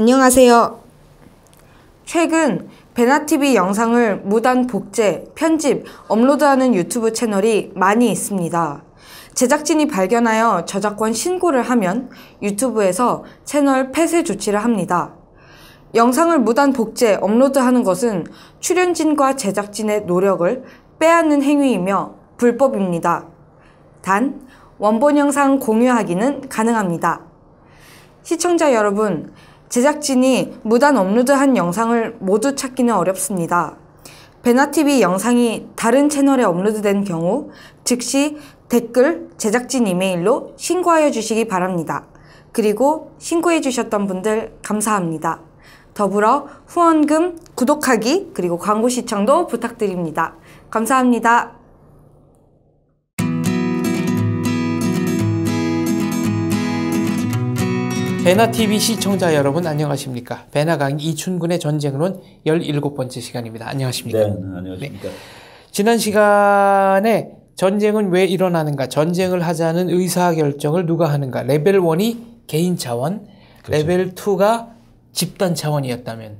안녕하세요. 최근 베나TV 영상을 무단 복제, 편집, 업로드하는 유튜브 채널이 많이 있습니다. 제작진이 발견하여 저작권 신고를 하면 유튜브에서 채널 폐쇄 조치를 합니다. 영상을 무단 복제, 업로드하는 것은 출연진과 제작진의 노력을 빼앗는 행위이며 불법입니다. 단, 원본 영상 공유하기는 가능합니다. 시청자 여러분, 제작진이 무단 업로드한 영상을 모두 찾기는 어렵습니다. 베나TV 영상이 다른 채널에 업로드된 경우 즉시 댓글, 제작진 이메일로 신고하여 주시기 바랍니다. 그리고 신고해 주셨던 분들 감사합니다. 더불어 후원금, 구독하기, 그리고 광고 시청도 부탁드립니다. 감사합니다. 베나TV 시청자 여러분 안녕하십니까. 베나강 이춘근의 전쟁론 17번째 시간입니다. 안녕하십니까. 네, 안녕하십니까. 네. 지난 시간에 전쟁은 왜 일어나는가, 전쟁을 하자는 의사결정을 누가 하는가, 레벨 1이 개인 차원, 그렇죠. 레벨 2가 집단 차원이었다면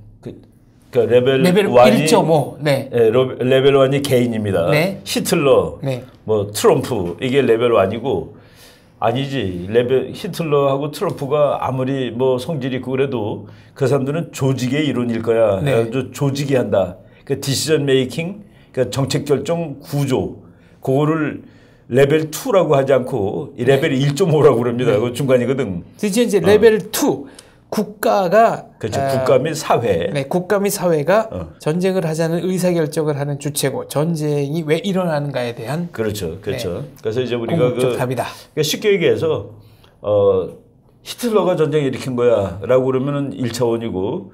레벨 1.5 네. 레벨 1이 개인입니다. 네. 히틀러, 네. 뭐 트럼프, 이게 레벨 1이고 아니지. 히틀러하고 트럼프가 아무리 뭐 성질이 있고 그래도 그 사람들은 조직의 일원일 거야. 네. 아주 조직이 한다. 그 디시전 메이킹, 그 정책 결정 구조, 그거를 레벨 2라고 하지 않고 레벨 1.5라고 그럽니다. 네. 그 중간이거든. 드디어 이제 레벨 2 국가가 그렇죠. 국가 및 사회. 네, 국가 및 사회가 전쟁을 하자는 의사결정을 하는 주체고 전쟁이 왜 일어나는가에 대한 그렇죠. 그렇죠. 네. 그래서 이제 우리가 답이다. 그러니까 쉽게 얘기해서 히틀러가 전쟁 일으킨 거야라고 그러면은 1차원이고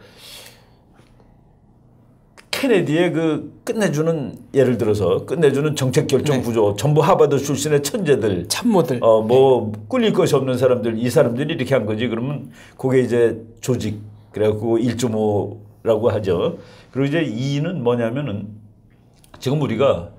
케네디의 그 끝내주는 예를 들어서 끝내주는 정책 결정 네. 구조 전부 하버드 출신의 천재들 참모들 뭐 꿀릴 것이 없는 사람들 이 사람들이 이렇게 한 거지. 그러면 그게 이제 조직 그래갖고 1.5라고 하죠. 그리고 이제 2는 뭐냐면은 지금 우리가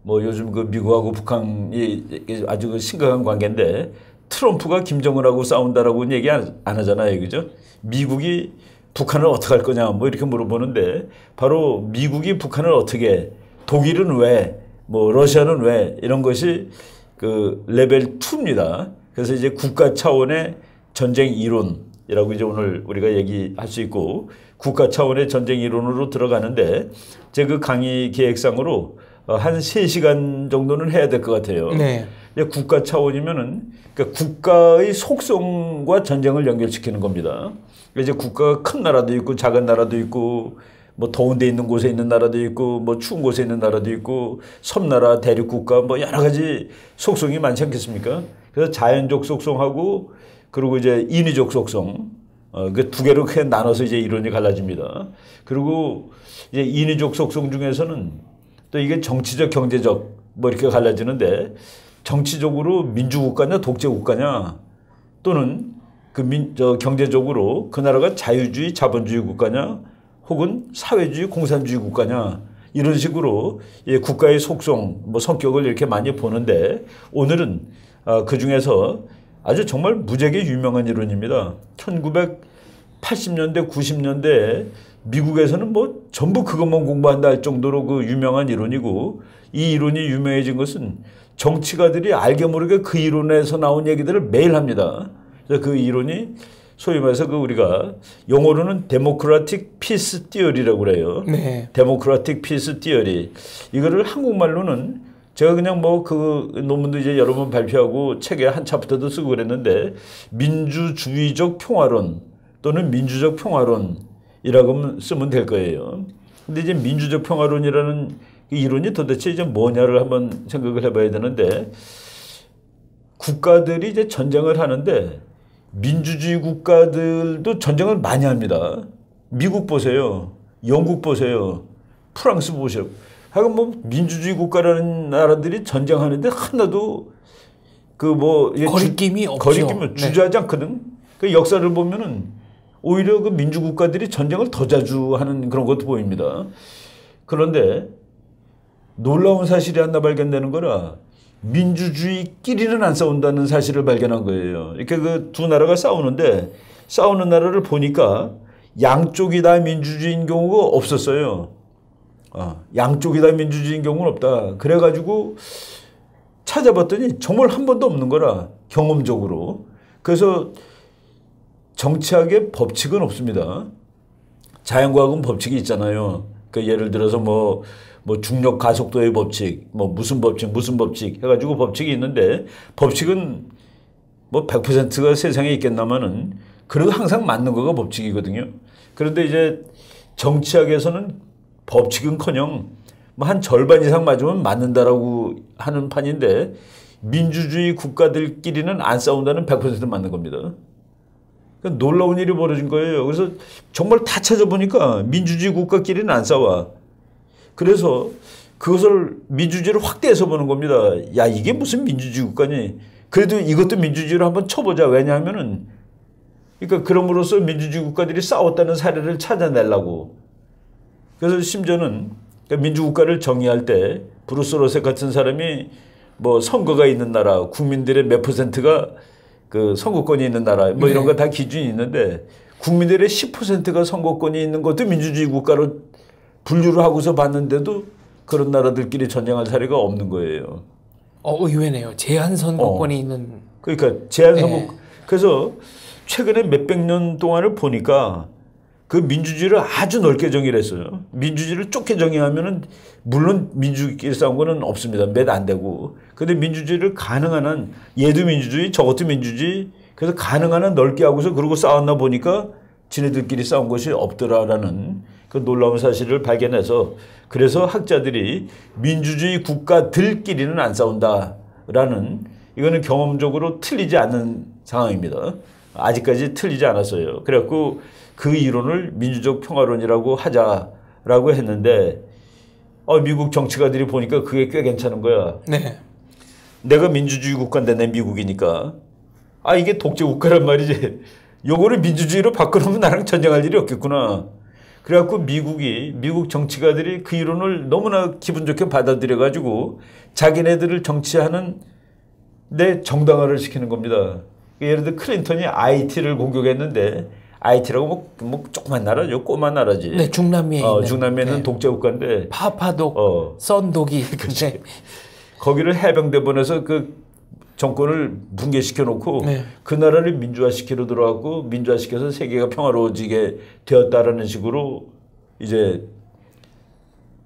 뭐 요즘 그 미국하고 북한이 아주 그 심각한 관계인데 트럼프가 김정은하고 싸운다라고는 얘기 안 하잖아요. 그죠? 미국이 북한을 어떻게 할 거냐 뭐 이렇게 물어보는데 바로 미국이 북한을 어떻게, 독일은 왜, 뭐 러시아는 왜, 이런 것이 그 레벨 2입니다. 그래서 이제 국가 차원의 전쟁 이론이라고 이제 오늘 우리가 얘기할 수 있고, 국가 차원의 전쟁 이론으로 들어가는데 제 그 강의 계획상으로 한 3시간 정도는 해야 될 것 같아요. 네. 국가 차원이면은 그러니까 국가의 속성과 전쟁을 연결시키는 겁니다. 이제 국가가 큰 나라도 있고 작은 나라도 있고 뭐 더운 데 있는 곳에 있는 나라도 있고 뭐 추운 곳에 있는 나라도 있고 섬나라, 대륙국가 뭐 여러 가지 속성이 많지 않겠습니까? 그래서 자연적 속성하고 그리고 이제 인위적 속성 그 두 개로 크게 나눠서 이제 이론이 갈라집니다. 그리고 이제 인위적 속성 중에서는 또 이게 정치적, 경제적 뭐 이렇게 갈라지는데 정치적으로 민주국가냐 독재국가냐 또는 경제적으로 그 나라가 자유주의, 자본주의 국가냐 혹은 사회주의, 공산주의 국가냐 이런 식으로 국가의 속성, 뭐 성격을 이렇게 많이 보는데 오늘은 그 중에서 아주 정말 무지하게 유명한 이론입니다. 1980년대, 90년대 미국에서는 뭐 전부 그것만 공부한다 할 정도로 그 유명한 이론이고 이 이론이 유명해진 것은 정치가들이 알게 모르게 그 이론에서 나온 얘기들을 매일 합니다. 그래서 그 이론이 소위 말해서 그 우리가 영어로는 데모크라틱 피스 티어리라고 그래요. 네. 데모크라틱 피스 티어리. 이거를 한국말로는 제가 그냥 뭐 그 논문도 이제 여러 번 발표하고 책에 한 챕터도 쓰고 그랬는데 민주주의적 평화론 또는 민주적 평화론이라고 쓰면 될 거예요. 근데 이제 민주적 평화론이라는 이 이론이 도대체 이제 뭐냐를 한번 생각을 해봐야 되는데 국가들이 이제 전쟁을 하는데 민주주의 국가들도 전쟁을 많이 합니다. 미국 보세요. 영국 보세요. 프랑스 보세요. 하여간 뭐 민주주의 국가라는 나라들이 전쟁하는데 하나도 그 뭐 거리낌이 없죠. 거리낌이 주저하지 않거든. 그 역사를 보면은 오히려 그 민주국가들이 전쟁을 더 자주 하는 그런 것도 보입니다. 그런데 놀라운 사실이 하나 발견되는 거라 민주주의끼리는 안 싸운다는 사실을 발견한 거예요. 이렇게 그 두 나라가 싸우는데 싸우는 나라를 보니까 양쪽이 다 민주주의인 경우가 없었어요. 양쪽이 다 민주주의인 경우는 없다. 그래가지고 찾아봤더니 정말 한 번도 없는 거라, 경험적으로. 그래서 정치학의 법칙은 없습니다. 자연과학은 법칙이 있잖아요. 그러니까 예를 들어서 뭐 중력 가속도의 법칙, 뭐 무슨 법칙 해가지고 법칙이 있는데, 법칙은 뭐 100%가 세상에 있겠나마는 그래도 항상 맞는 거가 법칙이거든요. 그런데 이제 정치학에서는 법칙은커녕 뭐 한 절반 이상 맞으면 맞는다라고 하는 판인데, 민주주의 국가들끼리는 안 싸운다는 100% 맞는 겁니다. 그러니까 놀라운 일이 벌어진 거예요. 그래서 정말 다 찾아보니까 민주주의 국가끼리는 안 싸워. 그래서 그것을 민주주의를 확대해서 보는 겁니다. 야, 이게 무슨 민주주의 국가니? 그래도 이것도 민주주의로 한번 쳐보자. 왜냐하면은, 그러니까 그럼으로써 민주주의 국가들이 싸웠다는 사례를 찾아내려고. 그래서 심지어는 민주국가를 정의할 때 브루스 로셋 같은 사람이 뭐 선거가 있는 나라, 국민들의 몇 %가 그 선거권이 있는 나라, 뭐 이런 거 다 기준이 있는데, 국민들의 10%가 선거권이 있는 것도 민주주의 국가로 분류를 하고서 봤는데도 그런 나라들끼리 전쟁할 사례가 없는 거예요. 의외네요. 제한 선거권이 있는. 그러니까 제한 선거. 그래서 최근에 몇백 년 동안을 보니까 그 민주주의를 아주 넓게 정의를 했어요. 민주주의를 좁게 정의하면은 물론 민주주의끼리 싸운 거는 없습니다. 몇 안 되고. 근데 민주주의를 가능한 한, 얘도 민주주의, 저것도 민주주의, 그래서 가능한 한 넓게 하고서 그러고 싸웠나 보니까 지네들끼리 싸운 것이 없더라라는 그 놀라운 사실을 발견해서, 그래서 학자들이 민주주의 국가들끼리는 안 싸운다라는, 이거는 경험적으로 틀리지 않는 상황입니다. 아직까지 틀리지 않았어요. 그래갖고 그 이론을 민주적 평화론이라고 하자라고 했는데, 미국 정치가들이 보니까 그게 꽤 괜찮은 거야. 네. 내가 민주주의 국가인데 내 미국이니까, 이게 독재 국가란 말이지. 요거를 민주주의로 바꿔놓으면 나랑 전쟁할 일이 없겠구나. 그래갖고 미국 정치가들이 그 이론을 너무나 기분 좋게 받아들여가지고 자기네들을 정치하는 데 정당화를 시키는 겁니다. 예를 들어 클린턴이 IT를 공격했는데, IT라고 뭐 조그만 나라죠. 꼬만 나라지. 네, 중남미에 있는. 중남미에 있는 독재 국가인데. 파파독, 썬독이. 그렇지. 거기를 해병대 보내서 그 정권을 붕괴시켜 놓고 그 나라를 민주화시키러 들어갔고, 민주화시켜서 세계가 평화로워지게 되었다라는 식으로 이제,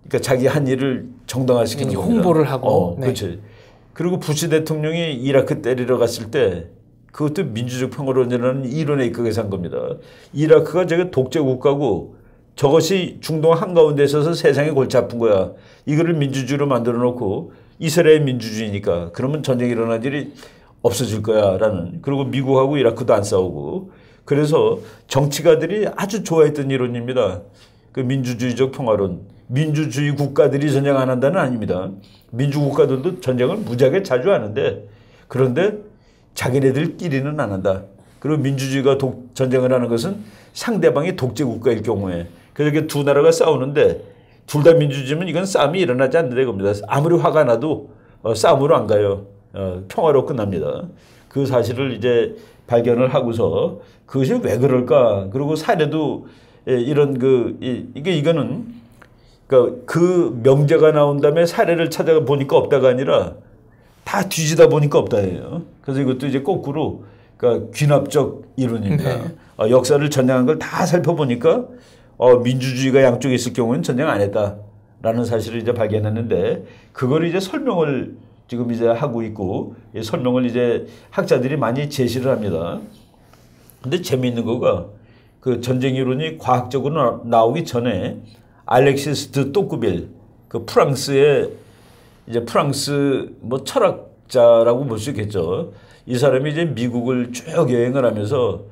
그러니까 자기 한 일을 정당화시키는 겁니다. 홍보를 하고. 그렇지. 그리고 부시 대통령이 이라크 때리러 갔을 때 그것도 민주적 평화론이라는 이론에 입각해서 한 겁니다. 이라크가 저게 독재 국가고 저것이 중동 한가운데 있어서 세상에 골치 아픈 거야. 이거를 민주주의로 만들어 놓고 이스라엘 민주주의니까 그러면 전쟁이 일어날 일이 없어질 거야 라는. 그리고 미국하고 이라크도 안 싸우고. 그래서 정치가들이 아주 좋아했던 이론입니다. 그 민주주의적 평화론. 민주주의 국가들이 전쟁 안 한다는 아닙니다. 민주국가들도 전쟁을 무지하게 자주 하는데, 그런데 자기네들끼리는 안 한다. 그리고 민주주의가 전쟁을 하는 것은 상대방이 독재 국가일 경우에. 그래서 이렇게 두 나라가 싸우는데 둘 다 민주주의면 이건 싸움이 일어나지 않는다 이겁니다. 아무리 화가 나도 싸움으로 안 가요. 평화로 끝납니다. 그 사실을 이제 발견을 하고서 그것이 왜 그럴까? 그리고 사례도 이런 이거는 그러니까 그 명제가 나온 다음에 사례를 찾아가 보니까 없다가 아니라 다 뒤지다 보니까 없다예요. 그래서 이것도 이제 거꾸로 그러니까 귀납적 이론입니다. 역사를 전쟁한 걸 다 살펴보니까 민주주의가 양쪽에 있을 경우는 전쟁 안 했다라는 사실을 이제 발견했는데, 그걸 이제 설명을 지금 이제 하고 있고, 이 설명을 이제 학자들이 많이 제시를 합니다. 근데 재미있는 거가 그 전쟁 이론이 과학적으로 나오기 전에 알렉시스 드 또꾸빌, 그 프랑스의 이제 프랑스 뭐 철학자라고 볼 수 있겠죠. 이 사람이 이제 미국을 쭉 여행을 하면서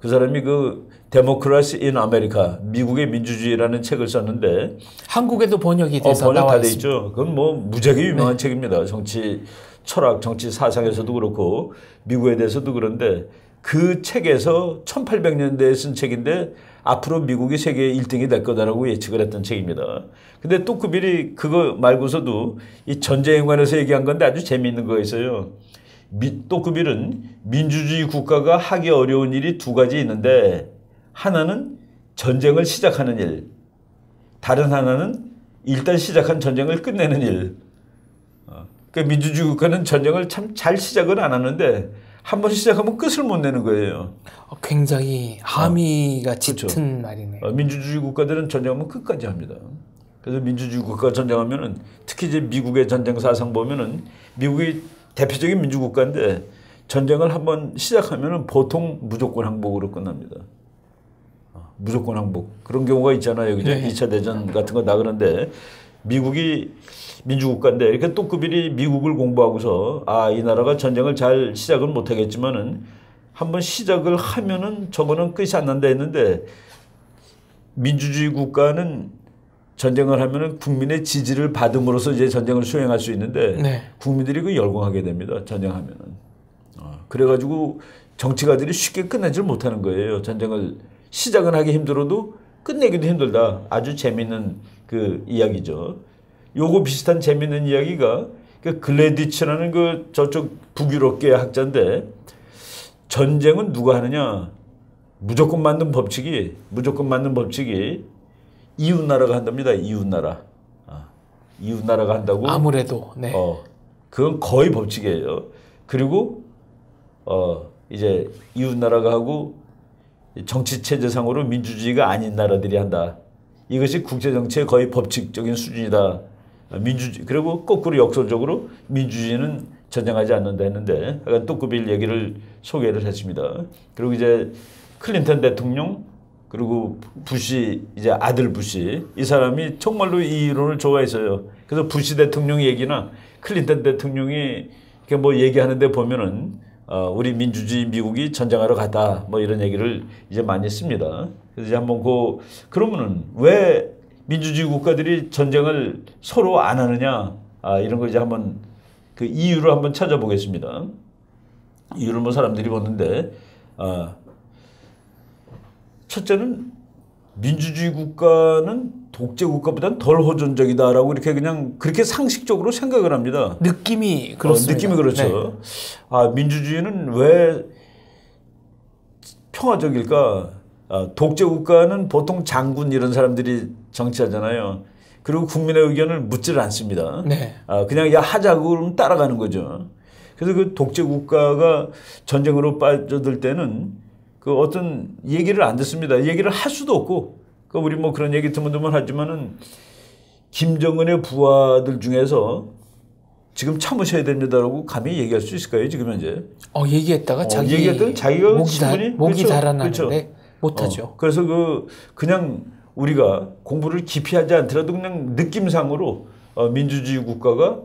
그 사람이 그 데모크라시 인 아메리카, 미국의 민주주의라는 책을 썼는데 한국에도 번역이 돼서 번역 나와 다 돼 있습니다. 있죠. 그건 뭐 무지하게 유명한 책입니다. 정치 철학, 정치 사상에서도 그렇고 미국에 대해서도 그런데 그 책에서 1800년대에 쓴 책인데 앞으로 미국이 세계 1등이 될 거다라고 예측을 했던 책입니다. 근데 또크빌이 그거 말고서도 이 전쟁에 관해서 얘기한 건데 아주 재미있는 거가 있어요. 또크빌은 민주주의 국가가 하기 어려운 일이 두 가지 있는데, 하나는 전쟁을 시작하는 일, 다른 하나는 일단 시작한 전쟁을 끝내는 일. 그러니까 민주주의 국가는 전쟁을 참 잘 시작을 안 하는데 한 번 시작하면 끝을 못 내는 거예요. 굉장히 함의가 짙은 그렇죠. 말이네요. 민주주의 국가들은 전쟁하면 끝까지 합니다. 그래서 민주주의 국가가 전쟁하면은 특히 이제 미국의 전쟁 사상 보면은 미국이 대표적인 민주국가인데 전쟁을 한번 시작하면은 보통 무조건 항복으로 끝납니다. 무조건 항복. 그런 경우가 있잖아요. 그죠? 네. 2차 대전 같은 거 나 그런데 미국이 민주국가인데 이렇게 뚜꾸빌이 미국을 공부하고서 이 나라가 전쟁을 잘 시작은 못 하겠지만은 한번 시작을 하면은 저거는 끝이 안 난다 했는데 민주주의 국가는 전쟁을 하면은 국민의 지지를 받음으로써 이제 전쟁을 수행할 수 있는데 네. 국민들이 그 열광하게 됩니다. 전쟁하면은. 그래가지고 정치가들이 쉽게 끝내지를 못하는 거예요. 전쟁을 시작은 하기 힘들어도 끝내기도 힘들다. 아주 재미있는 그 이야기죠. 요거 비슷한 재미있는 이야기가 그 글래디치라는 그 저쪽 북유럽계 학자인데 전쟁은 누가 하느냐? 무조건 맞는 법칙이 이웃나라가 한답니다. 이웃나라. 이웃나라가 한다고. 아무래도 네. 그건 거의 법칙이에요. 그리고 이제 이웃나라가 하고 정치 체제상으로 민주주의가 아닌 나라들이 한다. 이것이 국제 정치의 거의 법칙적인 수준이다. 민주주의 그리고 거꾸로 역설적으로 민주주의는 전쟁하지 않는다 했는데 약간 뚜꾸빌 얘기를 소개를 했습니다. 그리고 이제 클린턴 대통령 그리고 부시 이제 아들 부시 이 사람이 정말로 이 이론을 좋아했어요. 그래서 부시 대통령 얘기나 클린턴 대통령이 이렇게 뭐 얘기하는데 보면은 우리 민주주의 미국이 전쟁하러 갔다 뭐 이런 얘기를 이제 많이 했습니다. 그래서 이제 한번 그러면은 왜 민주주의 국가들이 전쟁을 서로 안 하느냐 이런 걸 이제 한번 그 이유를 한번 찾아보겠습니다. 이유를 뭐 사람들이 보는데 첫째는 민주주의 국가는 독재 국가보다는 덜 호전적이다라고 이렇게 그냥 그렇게 상식적으로 생각을 합니다. 느낌이 그렇습니다. 느낌이 그렇죠. 네. 민주주의는 왜 평화적일까? 독재 국가는 보통 장군 이런 사람들이 정치하잖아요. 그리고 국민의 의견을 묻지를 않습니다. 네. 그냥 야 하자고 그러면 따라가는 거죠. 그래서 그 독재 국가가 전쟁으로 빠져들 때는 그 어떤 얘기를 안 듣습니다. 얘기를 할 수도 없고. 그 우리 뭐 그런 얘기 드문드문 하지만은 김정은의 부하들 중에서 지금 참으셔야 됩니다라고 감히 얘기할 수 있을까요? 지금 현재? 얘기했다가 자기가 목이 그렇죠. 달아나는데 그렇죠. 못하죠. 그래서 그냥 우리가 공부를 깊이 하지 않더라도 그냥 느낌상으로 민주주의 국가가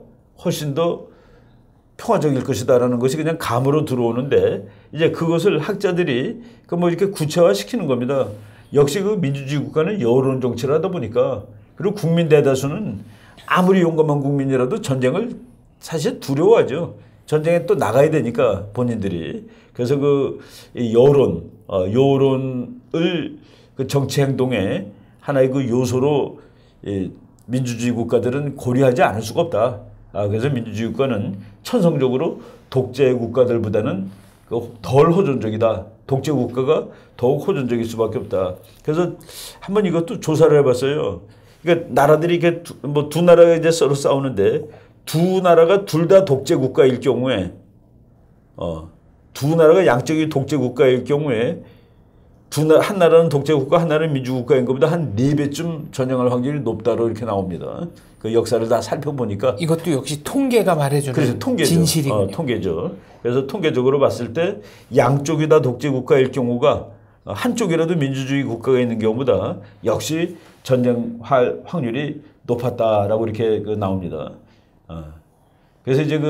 훨씬 더 평화적일 것이다라는 것이 그냥 감으로 들어오는데 이제 그것을 학자들이 뭐 이렇게 구체화 시키는 겁니다. 역시 그 민주주의 국가는 여론 정치를 하다 보니까 그리고 국민 대다수는 아무리 용감한 국민이라도 전쟁을 사실 두려워하죠. 전쟁에 또 나가야 되니까 본인들이. 그래서 그 여론을 그 정치 행동의 하나의 그 요소로 민주주의 국가들은 고려하지 않을 수가 없다. 그래서 민주주의 국가는 천성적으로 독재 국가들보다는 덜 호전적이다. 독재 국가가 더욱 호전적일 수밖에 없다. 그래서 한번 이것도 조사를 해봤어요. 그러니까 나라들이 이렇게 두 나라가 이제 서로 싸우는데 두 나라가 둘 다 독재 국가일 경우에 두 나라가 양쪽이 독재 국가일 경우에 한 나라는 독재 국가, 한 나라는 민주 국가인 것보다 한 4배쯤 전쟁할 확률이 높다로 이렇게 나옵니다. 그 역사를 다 살펴보니까 이것도 역시 통계가 말해주는 그래서 통계죠. 진실이군요. 통계죠. 그래서 통계적으로 봤을 때 양쪽이 다 독재 국가일 경우가 한쪽이라도 민주주의 국가가 있는 경우보다 역시 전쟁할 확률이 높았다라고 이렇게 나옵니다. 그래서 이제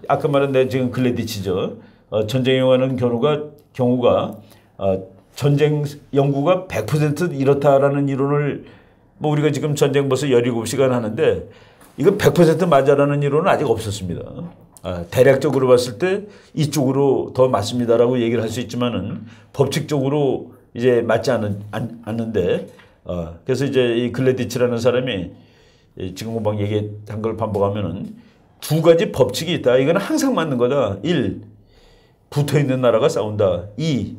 아까 말한 지금 글래디치죠. 전쟁에 관한 경우가 전쟁 연구가 100% 이렇다라는 이론을 뭐 우리가 지금 전쟁 벌써 17시간 하는데 이건 100% 맞아라는 이론은 아직 없었습니다. 대략적으로 봤을 때 이쪽으로 더 맞습니다라고 얘기를 할 수 있지만은 법칙적으로 이제 맞지 않는데 그래서 이제 이 글래디치라는 사람이 지금 금방 얘기한 걸 반복하면은 두 가지 법칙이 있다. 이거는 항상 맞는 거다. 1. 붙어 있는 나라가 싸운다. 2.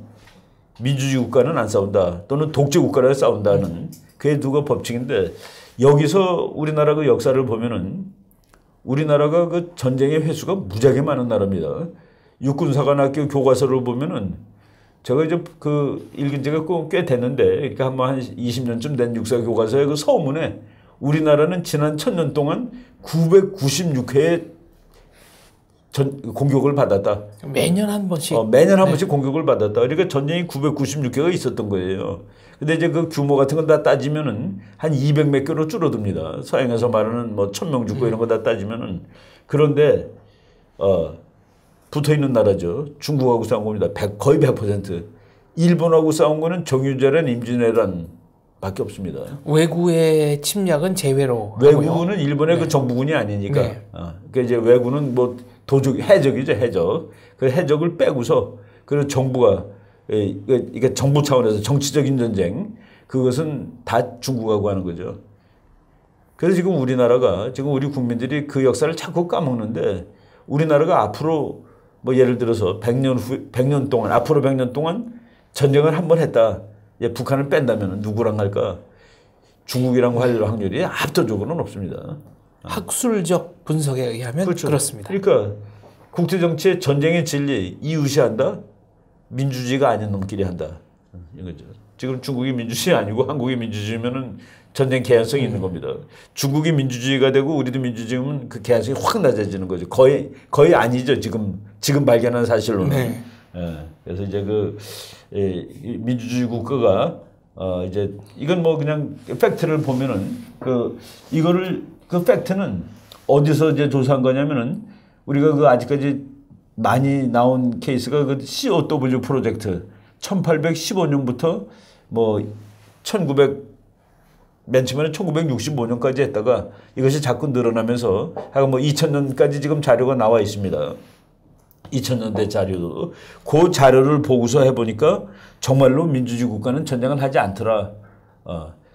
민주주의 국가는 안 싸운다. 또는 독재 국가를 싸운다는 그게 누가 법칙인데 여기서 우리나라 그 역사를 보면은 우리나라가 그 전쟁의 횟수가 무지하게 많은 나라입니다. 육군사관학교 교과서를 보면은 제가 이제 그 읽은 지가 꽤 됐는데 그러니까 한 20년쯤 된 육사 교과서의 그 서문에 우리나라는 지난 1000년 동안 996회의 공격을 받았다. 매년 한 번씩. 매년 한 번씩 공격을 받았다. 그러니까 전쟁이 996회가 있었던 거예요. 근데 이제 그 규모 같은 건 다 따지면은 한 200 몇 개로 줄어듭니다. 서양에서 말하는 뭐 1000명 죽고 이런 거 다 따지면은. 그런데 붙어 있는 나라죠. 중국하고 싸운 겁니다. 거의 100%. 일본하고 싸운 거는 정유재란 임진왜란 밖에 없습니다. 왜구의 침략은 제외로. 왜구는 하고요. 일본의 그 정부군이 아니니까. 네. 그러니까 이제 왜구는 뭐 해적이죠, 해적. 그 해적을 빼고서 그 정부가 이게 정부 차원에서 정치적인 전쟁 그것은 다 중국하고 하는 거죠. 그래서 지금 우리나라가 지금 우리 국민들이 그 역사를 자꾸 까먹는데 우리나라가 앞으로 뭐 예를 들어서 100년 동안 앞으로 100년 동안 전쟁을 한 번 했다. 북한을 뺀다면 누구랑 할까? 중국이랑 할 확률이 압도적으로는 없습니다. 학술적 분석에 의하면 그렇죠. 그렇습니다. 그러니까 국제정치의 전쟁의 진리 이웃이한다. 민주주의가 아닌 놈끼리 한다. 이거죠. 지금 중국이 민주주의 아니고 한국이 민주주의면은 전쟁 개연성이 있는 겁니다. 중국이 민주주의가 되고 우리도 민주주의면 그 개연성이 확 낮아지는 거죠. 거의 아니죠. 지금 발견한 사실로는. 네. 그래서 이제 민주주의 국가가 이제 이건 뭐 그냥 팩트를 보면은 그 팩트는 어디서 이제 조사한 거냐면은 우리가 그 아직까지 많이 나온 케이스가 그 COW 프로젝트 1815년부터 뭐 맨 처음에는 1965년까지 했다가 이것이 자꾸 늘어나면서 하여간 뭐 2000년까지 지금 자료가 나와 있습니다. 2000년대 자료도 그 자료를 보고서 해보니까 정말로 민주주의 국가는 전쟁을 하지 않더라.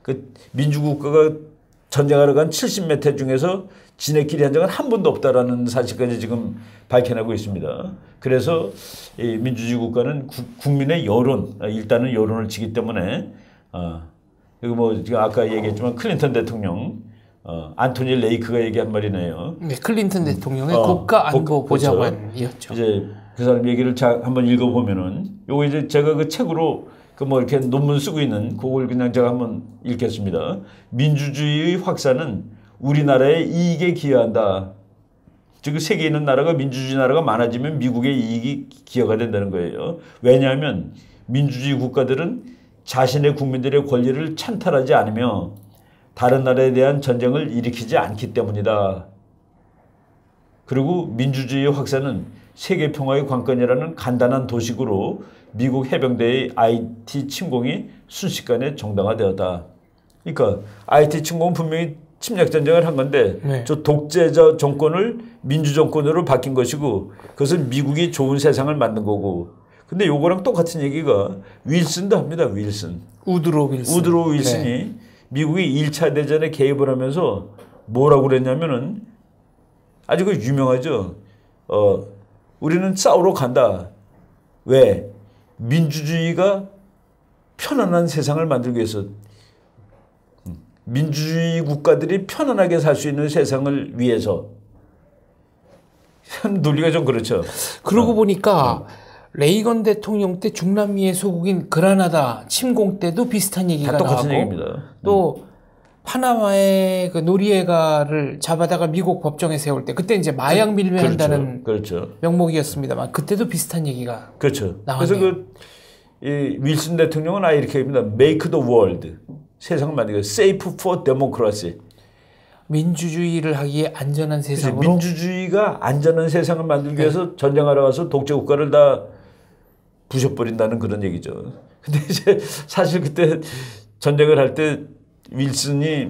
그 민주국가가 전쟁하러 간 70몇 회 중에서 지네끼리 한 적은 한 번도 없다라는 사실까지 지금 밝혀내고 있습니다. 그래서 이 민주주의 국가는 국민의 여론, 일단은 여론을 지기 때문에 그리고 뭐 지금 아까 얘기했지만 클린턴 대통령, 안토니 레이크가 얘기한 말이네요. 네, 클린턴 대통령의 국가안보보좌관이었죠. 이제 그 사람 얘기를 한번 읽어보면은 요거 이제 제가 그 책으로 그 뭐 이렇게 논문 쓰고 있는 그걸 그냥 제가 한번 읽겠습니다. 민주주의의 확산은 우리나라의 이익에 기여한다. 즉 세계에 있는 나라가 민주주의 나라가 많아지면 미국의 이익이 기여가 된다는 거예요. 왜냐하면 민주주의 국가들은 자신의 국민들의 권리를 찬탈하지 않으며 다른 나라에 대한 전쟁을 일으키지 않기 때문이다. 그리고 민주주의의 확산은 세계 평화의 관건이라는 간단한 도식으로 미국 해병대의 IT 침공이 순식간에 정당화되었다. 그러니까 IT 침공은 분명히 침략 전쟁을 한 건데 네. 저 독재자 정권을 민주 정권으로 바뀐 것이고 그것은 미국이 좋은 세상을 만든 거고. 근데 요거랑 똑같은 얘기가 윌슨도 합니다. 우드로 윌슨이 네. 미국이 1차 대전에 개입을 하면서 뭐라고 그랬냐면은 아주 그 유명하죠. 우리는 싸우러 간다. 왜? 민주주의가 편안한 세상을 만들기 위해서. 민주주의 국가들이 편안하게 살 수 있는 세상을 위해서. 논리가 좀 그렇죠. 그러고 보니까 레이건 대통령 때 중남미의 소국인 그라나다 침공 때도 비슷한 얘기가 똑같은 나오고 얘기입니다. 또 파나마의 그 노리에가를 잡아다가 미국 법정에 세울 때 그때 이제 마약 밀매한다는 그렇죠. 명목이었습니다만 그때도 비슷한 얘기가 그렇죠. 나왔네요. 그래서 이 윌슨 대통령은 아예 이렇게 합니다. Make the world. 세상을 만들고 safe for democracy. 민주주의를 하기에 안전한 세상으로. 민주주의가 안전한 세상을 만들기 위해서 전쟁하러 가서 독재 국가를 다 부셔버린다는 그런 얘기죠. 근데 이제 사실 그때 전쟁을 할 때 윌슨이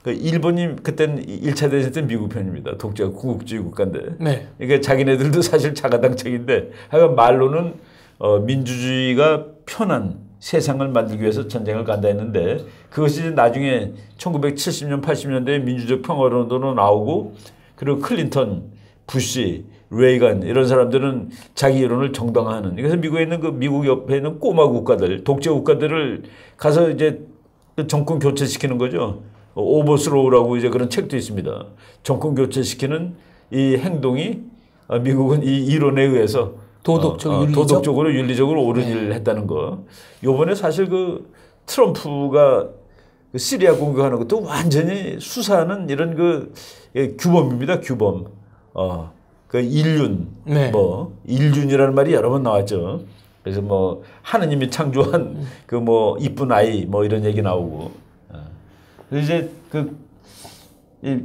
그 일본이 그때는 1차 대전 때 미국 편입니다. 독재가 구국주의 국가인데. 네. 그러니까 자기네들도 사실 자가당착인데 하여간 말로는 민주주의가 편한 세상을 만들기 위해서 전쟁을 간다 했는데 그것이 나중에 1970년 80년대에 민주적 평화론으로 나오고 그리고 클린턴, 부시 레이건 이런 사람들은 자기 이론을 정당화하는. 그래서 미국에 있는 그 미국 옆에 있는 꼬마 국가들, 독재 국가들을 가서 이제 정권 교체시키는 거죠. 오버스로우라고 이제 그런 책도 있습니다. 정권 교체시키는 이 행동이 미국은 이 이론에 의해서 도덕적으로 윤리적으로 옳은 일을 했다는 거. 요번에 사실 그 트럼프가 그 시리아 공격하는 것도 완전히 수사하는 이런 그 규범입니다. 규범. 그 인륜. 네. 뭐 인륜이라는 말이 여러 번 나왔죠. 그래서 뭐 하느님이 창조한 그 뭐 이쁜 아이 뭐 이런 얘기 나오고. 그래서 이제 그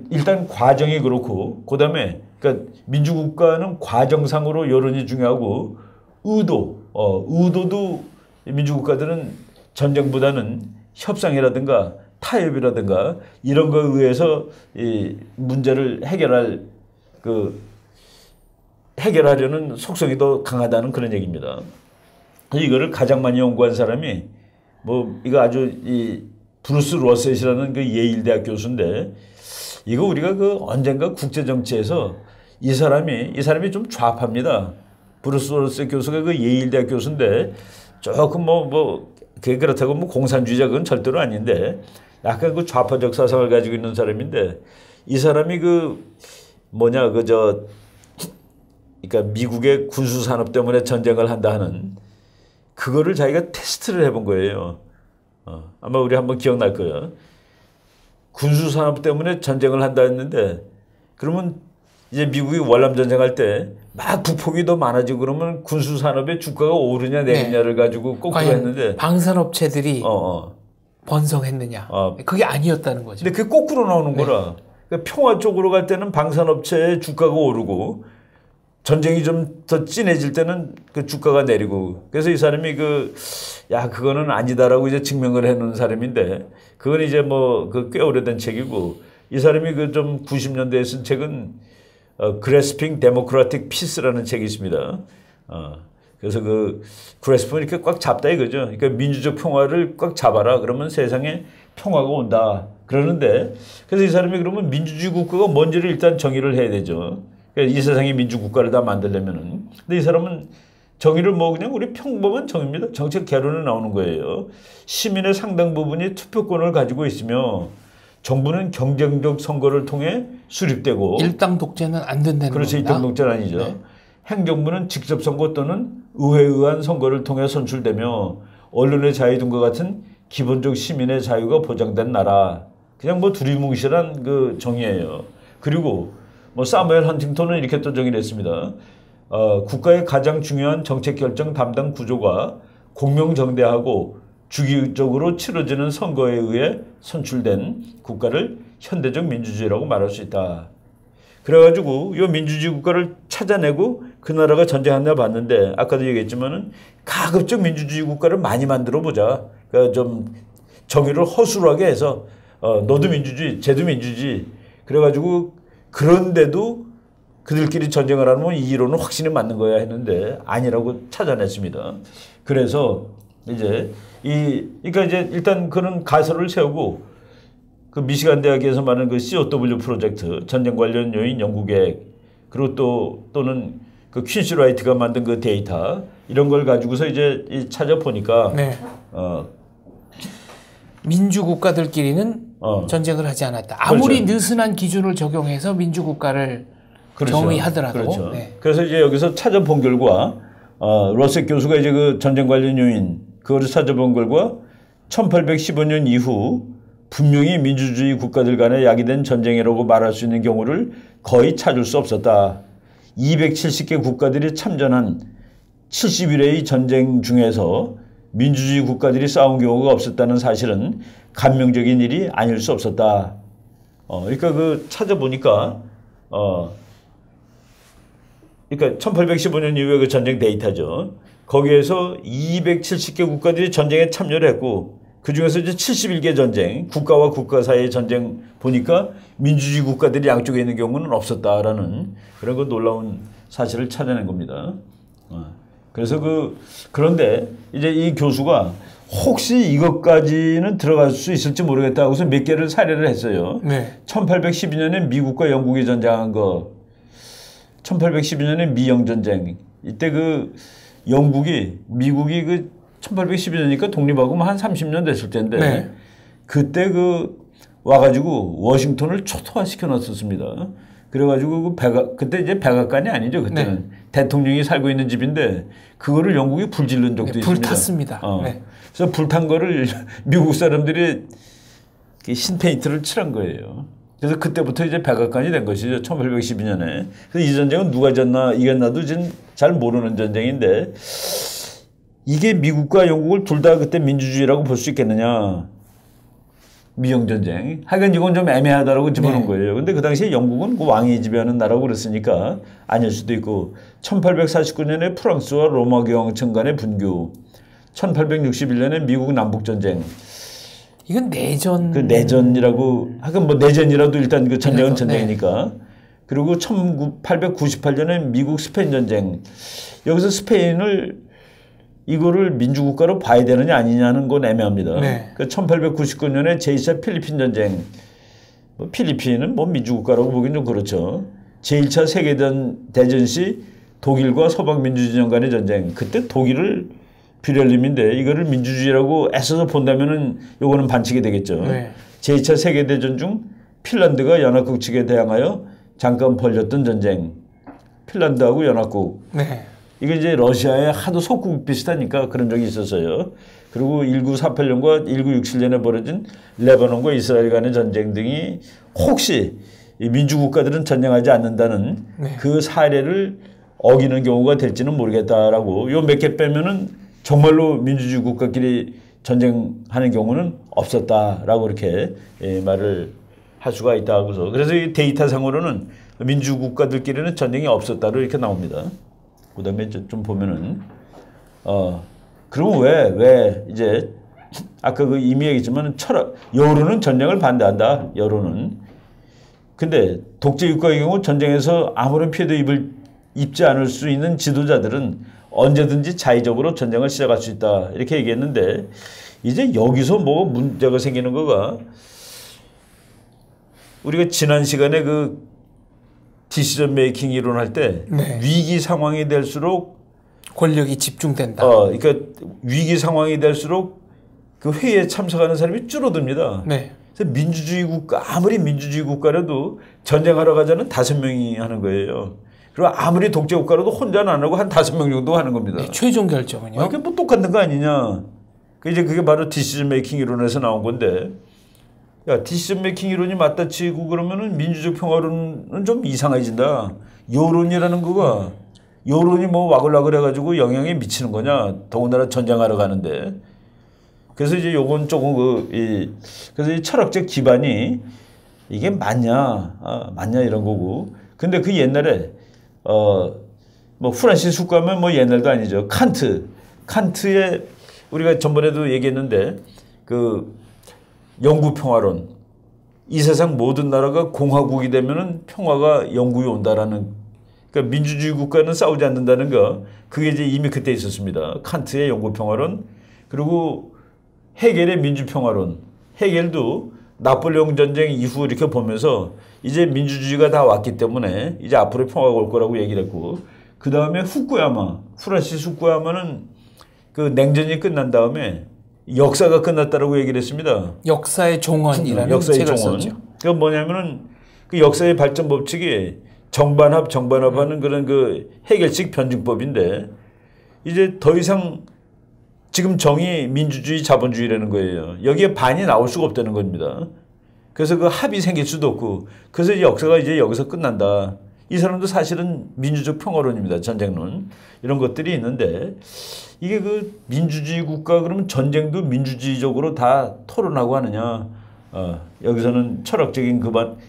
일단 과정이 그렇고 그다음에 그러니까 민주국가는 과정상으로 여론이 중요하고 의도도 민주국가들은 전쟁보다는 협상이라든가 타협이라든가 이런 거에 의해서 이 문제를 해결하려는 속성이 더 강하다는 그런 얘기입니다. 이거를 가장 많이 연구한 사람이 뭐 이거 아주 이 브루스 러셋이라는 그 예일 대학 교수인데 이거 우리가 그 언젠가 국제 정치에서 이 사람이 좀 좌파입니다. 브루스 러셋 교수가 그 예일 대학 교수인데 조금 그게 그렇다고 뭐 공산주의자 그건 절대로 아닌데 약간 그 좌파적 사상을 가지고 있는 사람인데 이 사람이 그러니까 미국의 군수 산업 때문에 전쟁을 한다 하는 그거를 자기가 테스트를 해본 거예요. 아마 우리 한번 기억날 거예요. 군수 산업 때문에 전쟁을 한다 했는데 그러면 이제 미국이 월남 전쟁할 때 막 북폭이 더 많아지고 그러면 군수 산업의 주가가 오르냐 내리냐를 가지고 거꾸로 했는데 방산업체들이 번성했느냐 그게 아니었다는 거죠. 근데 그게 거꾸로 나오는 거라. 그러니까 평화 쪽으로 갈 때는 방산업체의 주가가 오르고 전쟁이 좀 더 진해질 때는 그 주가가 내리고 그래서 이 사람이 그거는 아니다라고 이제 증명을 해놓은 사람인데 그건 이제 꽤 오래된 책이고 이 사람이 좀 90년대에 쓴 책은 Grasping Democratic Peace라는 책이 있습니다. 그래서 Grasp은 이렇게 꽉 잡다 이거죠. 그러니까 민주적 평화를 꽉 잡아라. 그러면 세상에 평화가 온다. 그러는데 그래서 이 사람이 그러면 민주주의 국가가 뭔지를 일단 정의를 해야 되죠. 그러니까 이 세상에 민주국가를 다 만들려면은. 근데 이 사람은 정의를 그냥 우리 평범한 정의입니다. 정책 개론에 나오는 거예요. 시민의 상당 부분이 투표권을 가지고 있으며 정부는 경쟁적 선거를 통해 수립되고 일당 독재는 안 된다는 그렇죠. 겁니다. 일당 독재는 아니죠. 네. 행정부는 직접 선거 또는 의회에 의한 선거를 통해 선출되며 언론의 자유 등과 같은 기본적 시민의 자유가 보장된 나라. 그냥 두리뭉실한 그 정의예요. 그리고 사무엘 헌팅턴은 이렇게 또 정의를 했습니다. 국가의 가장 중요한 정책 결정 담당 구조가 공명정대하고 주기적으로 치러지는 선거에 의해 선출된 국가를 현대적 민주주의라고 말할 수 있다. 그래가지고 이 민주주의 국가를 찾아내고 그 나라가 전쟁하나 봤는데 아까도 얘기했지만은 가급적 민주주의 국가를 많이 만들어 보자. 그러니까 좀 정의를 허술하게 해서 너도 민주주의, 쟤도 민주주의. 그래가지고 그런데도 그들끼리 전쟁을 하면 이 이론은 확실히 맞는 거야 했는데 아니라고 찾아냈습니다. 그래서 이제 그러니까 이제 일단 그런 가설을 세우고 그 미시간 대학에서 말하는 그 COW 프로젝트 전쟁 관련 요인 연구 계획 그리고 또는 그 퀸시 라이트가 만든 그 데이터 이런 걸 가지고서 이제 찾아보니까 민주국가들끼리는 전쟁을 하지 않았다. 아무리 그렇죠. 느슨한 기준을 적용해서 민주국가를 그렇죠. 정의하더라도. 그렇죠. 네. 그래서 이제 여기서 찾아본 결과 러셋 교수가 이제 그 전쟁 관련 요인 그거를 찾아본 결과 1815년 이후 분명히 민주주의 국가들 간에 야기된 전쟁이라고 말할 수 있는 경우를 거의 찾을 수 없었다. 270개 국가들이 참전한 71회의 전쟁 중에서 민주주의 국가들이 싸운 경우가 없었다는 사실은 감명적인 일이 아닐 수 없었다. 그러니까 찾아보니까 그러니까 1815년 이후에 그 전쟁 데이터죠. 거기에서 270개 국가들이 전쟁에 참여를 했고 그 중에서 이제 71개 전쟁, 국가와 국가 사이의 전쟁 보니까 민주주의 국가들이 양쪽에 있는 경우는 없었다라는 그런 그 놀라운 사실을 찾아낸 겁니다. 그래서 그런데 이제 이 교수가 혹시 이것까지는 들어갈 수 있을지 모르겠다 하고서 몇 개를 사례를 했어요. 네. 1812년에 미국과 영국이 전쟁한 거. 1812년에 미영 전쟁. 이때 그 미국이 그 1812년이니까 독립하고 한 30년 됐을 텐데 네. 그때 그 와가지고 워싱턴을 초토화시켜 놨었습니다. 그래가지고 그때 이제 백악관이 아니죠. 그때는 네. 대통령이 살고 있는 집인데 그거를 영국이 불질른 적도 있습니다. 불탔습니다. 네. 그래서 불탄 거를 미국 사람들이 신페인트를 칠한 거예요. 그래서 그때부터 이제 백악관이 된 것이죠. 1812년에. 그래서 이 전쟁은 누가 졌나 이겼나도 지금 잘 모르는 전쟁인데 이게 미국과 영국을 둘 다 그때 민주주의라고 볼 수 있겠느냐. 미영전쟁. 하여간 이건 좀 애매하다라고 집어넣은 거예요. 근데 그 당시에 영국은 그 왕이 지배하는 나라고 그랬으니까 아닐 수도 있고 1849년에 프랑스와 로마 교황청 간의 분교 1861년에 미국 남북전쟁. 이건 내전. 그 내전이라고 하여간 뭐 내전이라도 일단 그 전쟁은 그래서, 전쟁이니까. 그리고 1898년에 미국 스페인 전쟁. 여기서 스페인을 이거를 민주국가로 봐야 되느냐 아니냐는 건 애매합니다. 네. 그 1899년에 제2차 필리핀 전쟁. 뭐 필리핀은 뭐 민주국가라고 보기엔 좀 그렇죠. 제1차 세계대전 시 독일과 서방민주진영 간의 전쟁. 그때 독일을 뷰렐림인데 이거를 민주주의라고 애써서 본다면은 요거는 반칙이 되겠죠. 네. 제2차 세계대전 중 핀란드가 연합국 측에 대항하여 잠깐 벌였던 전쟁. 핀란드하고 연합국. 네. 이게 이제 러시아의 하도 속국 비슷하니까 그런 적이 있었어요. 그리고 1948년과 1967년에 벌어진 레바논과 이스라엘 간의 전쟁 등이 혹시 이 민주국가들은 전쟁하지 않는다는 네. 그 사례를 어기는 경우가 될지는 모르겠다라고 요 몇 개 빼면은 정말로 민주주의 국가끼리 전쟁하는 경우는 없었다라고 이렇게 말을 할 수가 있다 하고서 그래서 이 데이터상으로는 민주국가들끼리는 전쟁이 없었다로 이렇게 나옵니다. 그 다음에 좀 보면은, 그러면 왜 이제, 아까 그 이미 얘기했지만 여론은 전쟁을 반대한다, 여론은. 근데 독재국가의 경우 전쟁에서 아무런 피해도 입지 않을 수 있는 지도자들은 언제든지 자의적으로 전쟁을 시작할 수 있다, 이렇게 얘기했는데, 이제 여기서 뭐 문제가 생기는 거가, 우리가 지난 시간에 그 디시전 메이킹 이론할 때 네. 위기 상황이 될수록 권력이 집중된다. 그러니까 위기 상황이 될수록 그 회의에 참석하는 사람이 줄어듭니다. 네. 그래서 민주주의 국가 아무리 민주주의 국가라도 전쟁하러 가자는 5명이 하는 거예요. 그리고 아무리 독재 국가라도 혼자는 안 하고 한 5명 정도 하는 겁니다. 네, 최종 결정은요? 그게 뭐 똑같은 거 아니냐? 이제 그게 바로 디시전 메이킹 이론에서 나온 건데. 야, 디시전 메이킹 이론이 맞다 치고 그러면은 민주적 평화론은 좀 이상해진다. 여론이라는 거가 여론이 뭐 와글와글 해가지고 영향이 미치는 거냐. 더군다나 전쟁하러 가는데. 그래서 이제 요건 조금 그래서 이 철학적 기반이 이게 맞냐 이런 거고. 근데 그 옛날에 뭐 프란시스 후크하면 뭐 옛날도 아니죠. 칸트의 우리가 전번에도 얘기했는데 그 영구 평화론. 이 세상 모든 나라가 공화국이 되면은 평화가 영구히 온다라는. 그러니까 민주주의 국가는 싸우지 않는다는 거. 그게 이제 이미 그때 있었습니다. 칸트의 영구 평화론. 그리고 헤겔의 민주 평화론. 헤겔도 나폴레옹 전쟁 이후 이렇게 보면서 이제 민주주의가 다 왔기 때문에 이제 앞으로 평화가 올 거라고 얘기를 했고. 그 다음에 프란시스 후쿠야마는 그 냉전이 끝난 다음에 역사가 끝났다라고 얘기를 했습니다. 역사의 종언이라는 책을 썼죠. 그러니까 뭐냐면은 그 역사의 발전 법칙이 정반합하는 그런 그 해결식 변증법인데 이제 더 이상 지금 정의 민주주의 자본주의라는 거예요. 여기에 반이 나올 수가 없다는 겁니다. 그래서 그 합이 생길 수도 없고 그래서 이제 역사가 이제 여기서 끝난다. 이 사람도 사실은 민주적 평화론입니다. 전쟁론. 이런 것들이 있는데 이게 그 민주주의 국가 그러면 전쟁도 민주주의적으로 다 토론하고 하느냐. 여기서는 철학적인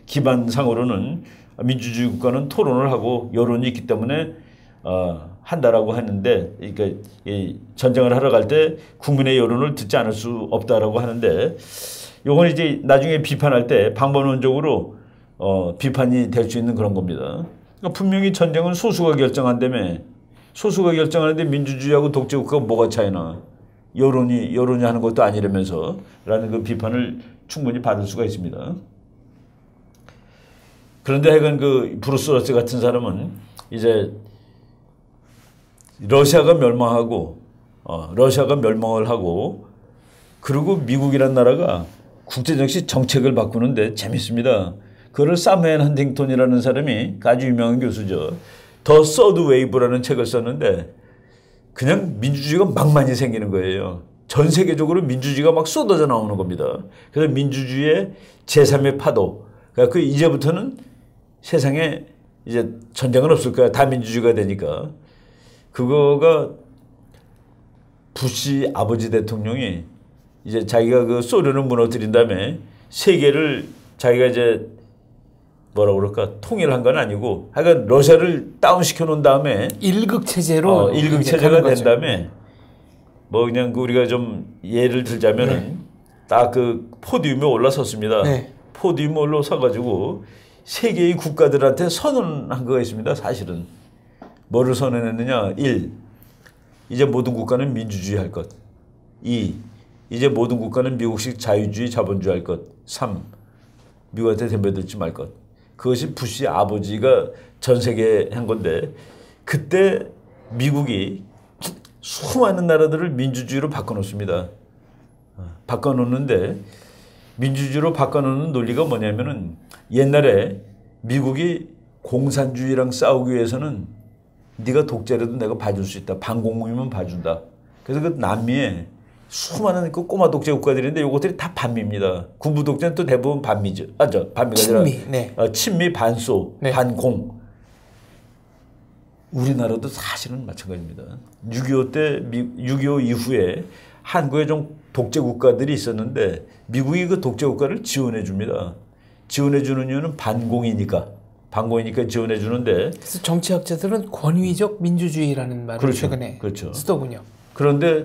기반상으로는 민주주의 국가는 토론을 하고 여론이 있기 때문에 한다라고 하는데 그러니까 이 전쟁을 하러 갈 때 국민의 여론을 듣지 않을 수 없다라고 하는데 요건 이제 나중에 비판할 때 방법론적으로 비판이 될 수 있는 그런 겁니다. 그러니까 분명히 전쟁은 소수가 결정한다며 소수가 결정하는데 민주주의하고 독재국가가 뭐가 차이나 여론이 하는 것도 아니라면서 라는 그 비판을 충분히 받을 수가 있습니다. 그런데 하여간 그 브루스 러스 같은 사람은 이제 러시아가 멸망을 하고 그리고 미국이란 나라가 국제정치 정책을 바꾸는데 재밌습니다. 그걸 사무엘 헌팅턴이라는 사람이 아주 유명한 교수죠. 더 서드 웨이브라는 책을 썼는데 그냥 민주주의가 막 많이 생기는 거예요. 전 세계적으로 민주주의가 막 쏟아져 나오는 겁니다. 그래서 민주주의의 제3의 파도. 그러니까 이제부터는 세상에 이제 전쟁은 없을 거야. 다 민주주의가 되니까. 그거가 부시 아버지 대통령이 이제 자기가 그 소련을 무너뜨린 다음에 세계를 자기가 이제 뭐라 그럴까 통일한 건 아니고 하여간 러시아를 다운시켜 놓은 다음에 일극 체제로 일극 체제가 된 다음에 뭐 그냥 우리가 좀 예를 들자면은 네. 딱 그 포디움에 올라섰습니다. 네. 포디움에 올라서가지고 세계의 국가들한테 선언한 거가 있습니다. 사실은 뭐를 선언했느냐? 1. 이제 모든 국가는 민주주의 할 것. 2. 이제 모든 국가는 미국식 자유주의 자본주의 할 것. 3. 미국한테 덤벼들지 말 것. 그것이 부시 아버지가 전 세계에 한 건데 그때 미국이 수많은 나라들을 민주주의로 바꿔놓습니다. 바꿔놓는데 민주주의로 바꿔놓는 논리가 뭐냐면은 옛날에 미국이 공산주의랑 싸우기 위해서는 네가 독재라도 내가 봐줄 수 있다. 반공이면 봐준다. 그래서 그 남미에 수많은 그 꼬마 독재 국가들인데 이것들이 다 반미입니다. 군부 독재는 또 대부분 반미죠. 반미가 친미, 아니라 네. 친미 반소, 네. 반공. 우리나라도 사실은 마찬가지입니다. 6.25 이후에 한국에 좀 독재 국가들이 있었는데 미국이 그 독재 국가를 지원해 줍니다. 지원해 주는 이유는 반공이니까 지원해 주는데 그래서 정치학자들은 권위적 민주주의라는 말을 그렇죠. 최근에 그렇죠. 쓰더군요. 그런데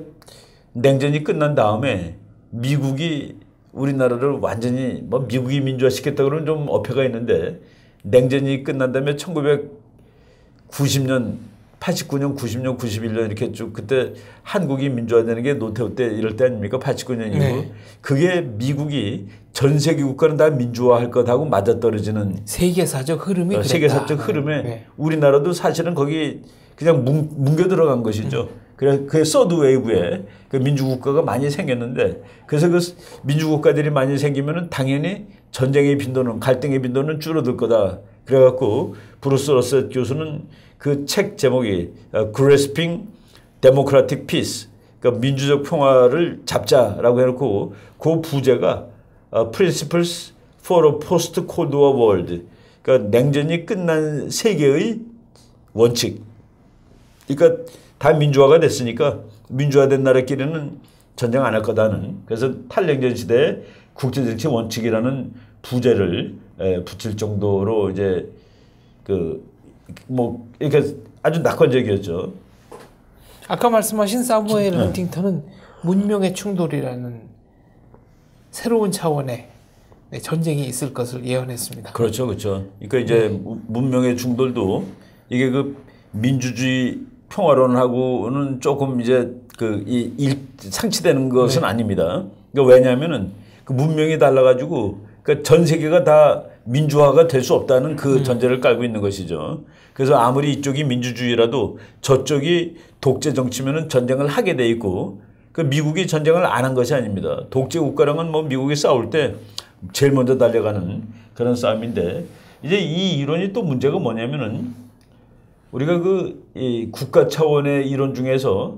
냉전이 끝난 다음에 미국이 우리나라를 완전히 뭐 미국이 민주화시켰다 그러면 좀 어폐가 있는데 냉전이 끝난 다음에 1990년, 89년, 90년, 91년 이렇게 쭉 그때 한국이 민주화되는 게 노태우 때 이럴 때 아닙니까? 89년 이후. 네. 그게 미국이 전 세계 국가는 다 민주화할 것하고 맞아떨어지는 세계사적 흐름이 그랬다. 세계사적 흐름에 네. 우리나라도 사실은 거기 그냥 뭉겨 들어간 것이죠. 그래 그 서드 웨이브에 그 민주국가가 많이 생겼는데 그래서 그 민주국가들이 많이 생기면은 당연히 전쟁의 빈도는 갈등의 빈도는 줄어들 거다. 그래갖고 브루스 러셀 교수는 그 책 제목이 Grasping Democratic Peace, 그러니까 민주적 평화를 잡자라고 해놓고 그 부제가 Principles for a Post-Cold War World, 그러니까 냉전이 끝난 세계의 원칙. 그러니까 다 민주화가 됐으니까 민주화된 나라끼리는 전쟁 안 할 거다는. 그래서 탈냉전 시대의 국제정치 원칙이라는 부제를 붙일 정도로 이제 뭐 이렇게 아주 낙관적이었죠. 아까 말씀하신 사무엘 헌팅턴은 문명의 충돌이라는 새로운 차원의 전쟁이 있을 것을 예언했습니다. 그렇죠, 그렇죠. 그러니까 이제 문명의 충돌도 이게 그 민주주의 평화론하고는 조금 이제 상치되는 것은 아닙니다. 그러니까 왜냐하면은 그 문명이 달라가지고 그러니까 전 세계가 다 민주화가 될 수 없다는 그 전제를 깔고 있는 것이죠. 그래서 아무리 이쪽이 민주주의라도 저쪽이 독재 정치면은 전쟁을 하게 돼 있고 그 미국이 전쟁을 안 한 것이 아닙니다. 독재 국가랑은 뭐 미국이 싸울 때 제일 먼저 달려가는 그런 싸움인데 이제 이 이론이 또 문제가 뭐냐면은 우리가 이 국가 차원의 이론 중에서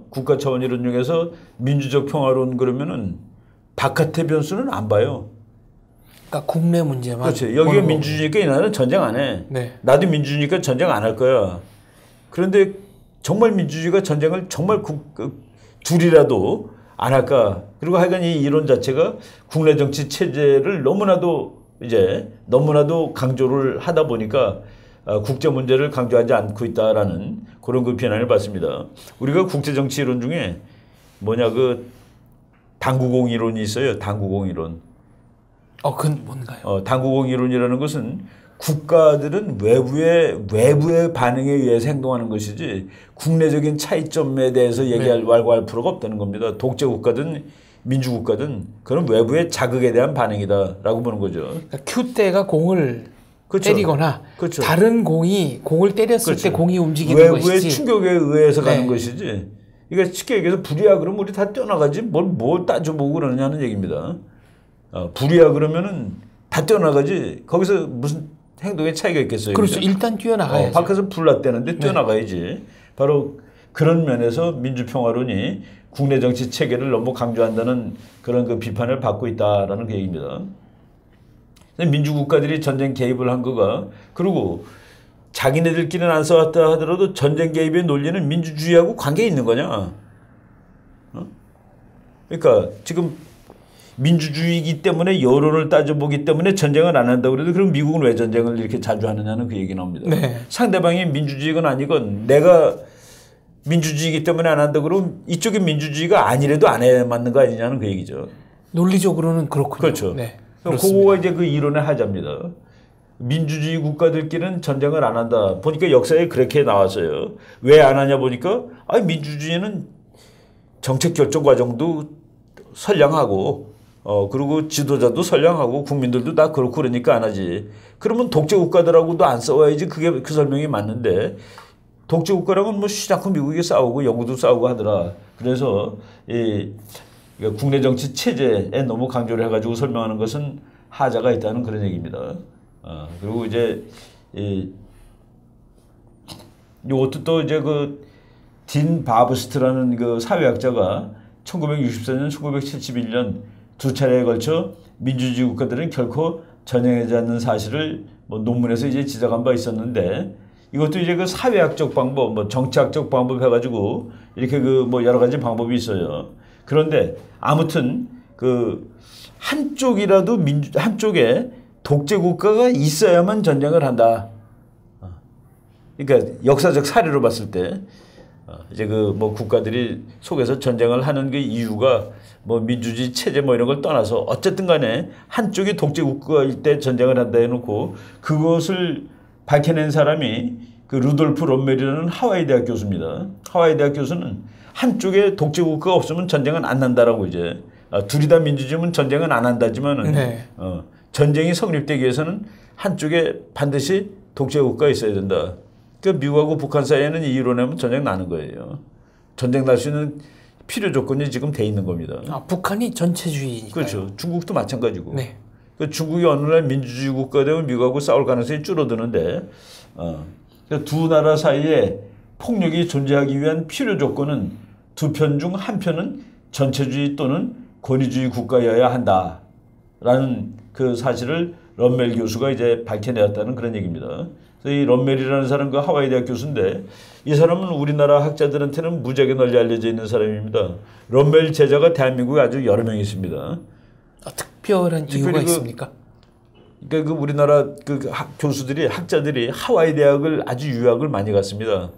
민주적 평화론 그러면은 바깥의 변수는 안 봐요. 그러니까 국내 문제만. 그렇지. 여기가 민주주의니까 이 나라는 전쟁 안 해. 네. 나도 민주주의니까 전쟁 안 할 거야. 그런데 정말 민주주의가 전쟁을 정말 둘이라도 안 할까. 그리고 하여간 이 이론 자체가 국내 정치 체제를 너무나도 강조를 하다 보니까 국제 문제를 강조하지 않고 있다라는 그런 그 비난을 받습니다. 우리가 국제 정치 이론 중에 당구공 이론이 있어요. 당구공 이론. 그건 뭔가요? 당구공 이론이라는 것은 국가들은 외부의 반응에 의해서 행동하는 것이지 국내적인 차이점에 대해서 얘기할 필요가 없다는 겁니다. 독재 국가든 민주국가든 그런 외부의 자극에 대한 반응이다라고 보는 거죠. 그러니까 큐대가 공을 그렇죠. 때리거나 그렇죠. 다른 공을 때렸을 그렇죠. 때 공이 움직이는 외부의 것이지. 충격에 의해서 가는 네. 것이지. 그러니까 쉽게 얘기해서 불이야 그러면 우리 다 뛰어나가지 뭘 따져보고 그러냐는 얘기입니다. 불이야 그러면은 다 뛰어나가지 거기서 무슨 행동의 차이가 있겠어요. 그렇죠. 그죠? 일단 뛰어나가야죠. 밖에서 불났다는데 네. 뛰어나가야지. 바로 그런 면에서 민주평화론이 국내 정치 체계를 너무 강조한다는 그런 그 비판을 받고 있다라는 그 얘기입니다. 민주국가들이 전쟁 개입을 한 거가 그리고 자기네들끼리는 안 싸웠다 하더라도 전쟁 개입의 논리는 민주주의하고 관계 있는 거냐? 그러니까 지금 민주주의이기 때문에 여론을 따져보기 때문에 전쟁을 안 한다고 그래도 그럼 미국은 왜 전쟁을 이렇게 자주 하느냐는 그 얘기 나옵니다. 네. 상대방이 민주주의건 아니건 내가 민주주의이기 때문에 안 한다고 그러면 이쪽이 민주주의가 아니래도 안 해 맞는 거 아니냐는 그 얘기죠. 논리적으로는 그렇군요. 그렇죠. 네. 그거가 이제 그 이론의 하자입니다. 민주주의 국가들끼리는 전쟁을 안 한다. 보니까 역사에 그렇게 나왔어요. 왜 안 하냐 보니까 민주주의는 정책 결정 과정도 선량하고 그리고 지도자도 선량하고 국민들도 다 그렇고 그러니까 안 하지. 그러면 독재 국가들하고도 안 싸워야지 그게 그 설명이 맞는데 독재 국가랑은 뭐 쉬지 않고 미국이 싸우고 영국도 싸우고 하더라. 그래서 국내 정치 체제에 너무 강조를 해가지고 설명하는 것은 하자가 있다는 그런 얘기입니다. 그리고 이제 이것도 또 이제 그 딘 바브스트라는 그 사회학자가 1964년, 1971년 두 차례에 걸쳐 민주주의 국가들은 결코 전쟁하지 않는 사실을 뭐 논문에서 이제 지적한 바 있었는데 이것도 이제 그 사회학적 방법, 뭐 정치학적 방법 해가지고 이렇게 그 뭐 여러 가지 방법이 있어요. 그런데 아무튼 그 한쪽이라도 한쪽에 독재 국가가 있어야만 전쟁을 한다. 그러니까 역사적 사례로 봤을 때 이제 그 뭐 국가들이 속에서 전쟁을 하는 그 이유가 뭐 민주주의 체제 뭐 이런 걸 떠나서 어쨌든 간에 한쪽이 독재 국가일 때 전쟁을 한다 해놓고 그것을 밝혀낸 사람이 그 루돌프 롬멜이라는 하와이 대학 교수입니다. 하와이 대학 교수는 한쪽에 독재 국가가 없으면 전쟁은 안 난다라고 이제 둘이 다 민주주의면 전쟁은 안 한다지만은 네. 전쟁이 성립되기 위해서는 한쪽에 반드시 독재 국가가 있어야 된다. 그러니까 미국하고 북한 사이에는 이 이론하면 전쟁 나는 거예요. 전쟁 날 수 있는 필요 조건이 지금 돼 있는 겁니다. 북한이 전체주의니까요. 그렇죠. 중국도 마찬가지고. 네. 그러니까 중국이 어느 날 민주주의 국가 되면 미국하고 싸울 가능성이 줄어드는데 그러니까 두 나라 사이에 폭력이 존재하기 위한 필요 조건은 두 편 중 한 편은 전체주의 또는 권위주의 국가여야 한다라는 그 사실을 럼멜 교수가 이제 밝혀내었다는 그런 얘기입니다. 그래서 이 럼멜이라는 사람 그 하와이 대학 교수인데 이 사람은 우리나라 학자들한테는 무지하게 널리 알려져 있는 사람입니다. 럼멜 제자가 대한민국에 아주 여러 명 있습니다. 특별한 이유가 그, 있습니까? 그러니까 그 우리나라 그 교수들이 학자들이 하와이 대학을 아주 유학을 많이 갔습니다.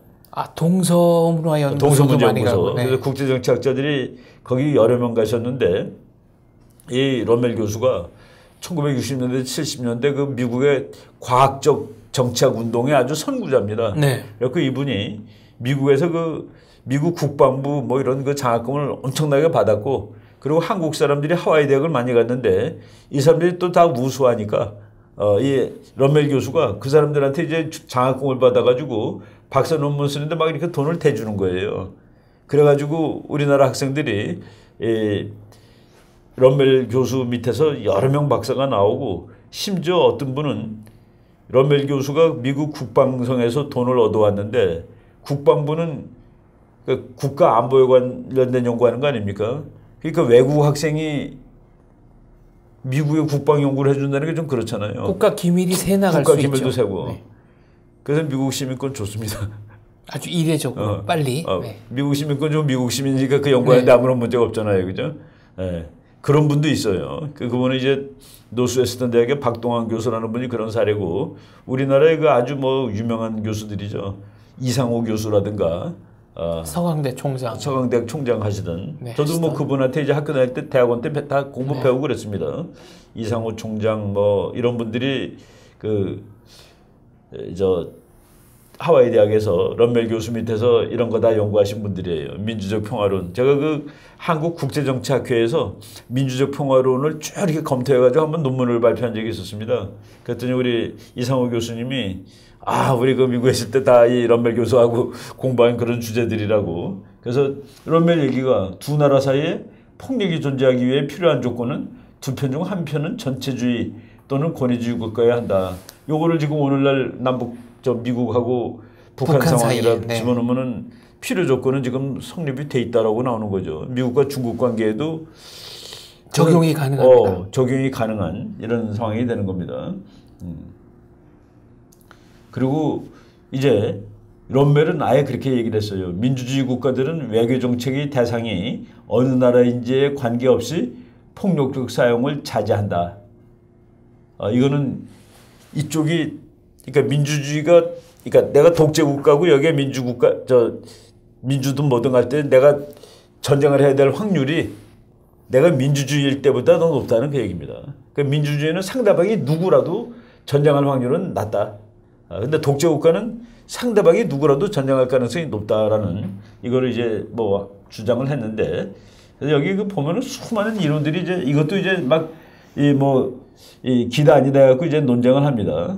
동서문화연구소도 많이 가고. 네. 그래서 국제정치학자들이 거기 여러 명 가셨는데 이 럼멜 교수가 1960년대 70년대 그 미국의 과학적 정치학 운동의 아주 선구자입니다. 네. 그래서 이분이 미국에서 그 미국 국방부 뭐 이런 그 장학금을 엄청나게 받았고 그리고 한국 사람들이 하와이 대학을 많이 갔는데 이 사람들이 또 다 우수하니까 이 럼멜 교수가 그 사람들한테 이제 장학금을 받아가지고 박사 논문 쓰는데 막 이렇게 돈을 대주는 거예요. 그래가지고 우리나라 학생들이 이 럼멜 교수 밑에서 여러 명 박사가 나오고 심지어 어떤 분은 럼멜 교수가 미국 국방성에서 돈을 얻어왔는데 국방부는 그 국가 안보에 관련된 연구하는 거 아닙니까? 그러니까 외국 학생이 미국의 국방 연구를 해준다는 게 좀 그렇잖아요. 국가 기밀이 새 나갈 수 있죠. 국가 기밀도 세고. 네. 그래서 미국 시민권 좋습니다. 아주 이례적으로 빨리. 네. 미국 시민권 좀 미국 시민이니까 그 연구하는데 네. 아무런 문제가 없잖아요, 그죠? 네. 그런 분도 있어요. 그분은 이제 노스웨스턴 대학의 박동환 교수라는 분이 그런 사례고 우리나라의 그 아주 뭐 유명한 교수들이죠. 이상호 교수라든가 서강대 총장. 서강대학 총장 하시던 네, 저도 뭐 그분한테 이제 학교 다닐 때 대학원 때 다 공부 네. 배우고 그랬습니다. 이상호 총장 뭐 이런 분들이 그 저 하와이 대학에서 런멜 교수 밑에서 이런 거 다 연구하신 분들이에요. 민주적 평화론. 제가 그 한국 국제정치학회에서 민주적 평화론을 쭉 이렇게 검토해가지고 한번 논문을 발표한 적이 있었습니다. 그랬더니 우리 이상호 교수님이 우리 그 미국에 있을 때 다 이 런멜 교수하고 공부한 그런 주제들이라고. 그래서 런멜 얘기가 두 나라 사이에 폭력이 존재하기 위해 필요한 조건은 두 편 중 한 편은 전체주의 또는 권위주의 국가여야 한다. 요거를 지금 오늘날 미국하고 북한 상황이라 사이에, 네. 집어넣으면은 필요 조건은 지금 성립이 돼 있다라고 나오는 거죠. 미국과 중국 관계에도 적용이 가능합니다. 적용이 가능한 이런 상황이 되는 겁니다. 그리고 이제 런멜은 아예 그렇게 얘기를 했어요. 민주주의 국가들은 외교 정책의 대상이 어느 나라인지에 관계없이 폭력적 사용을 자제한다. 이거는 이쪽이 그러니까 민주주의가 그러니까 내가 독재 국가고 여기에 민주국가 민주든 뭐든 할 때 내가 전쟁을 해야 될 확률이 내가 민주주의일 때보다 더 높다는 그 얘기입니다. 그러니까 민주주의는 상대방이 누구라도 전쟁할 확률은 낮다. 근데 독재 국가는 상대방이 누구라도 전쟁할 가능성이 높다라는 이거를 이제 뭐 주장을 했는데 그래서 여기 그 보면은 수많은 이론들이 이제 이것도 이제 막 이 기다 아니다 해갖고 이제 논쟁을 합니다.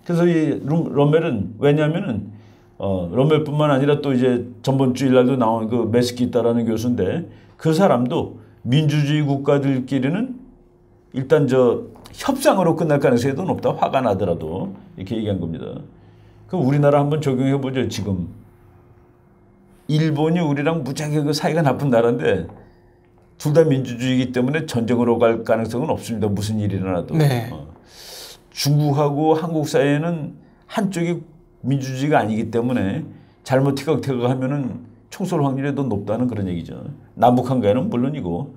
그래서 이 런멜은 왜냐하면은 런멜뿐만 아니라 또 이제 전번 주일날도 나온 그 메스키타라는 교수인데 그 사람도 민주주의 국가들끼리는 일단 협상으로 끝날 가능성이 더 높다. 화가 나더라도 이렇게 얘기한 겁니다. 그럼 우리나라 한번 적용해 보죠. 지금 일본이 우리랑 무지하게 그 사이가 나쁜 나라인데 둘 다 민주주의이기 때문에 전쟁으로 갈 가능성은 없습니다. 무슨 일이 일어나도. 네. 중국하고 한국 사이에는 한쪽이 민주주의가 아니기 때문에 잘못 티격태격하면은 총 쏠 확률이 더 높다는 그런 얘기죠. 남북 한가에는 물론이고.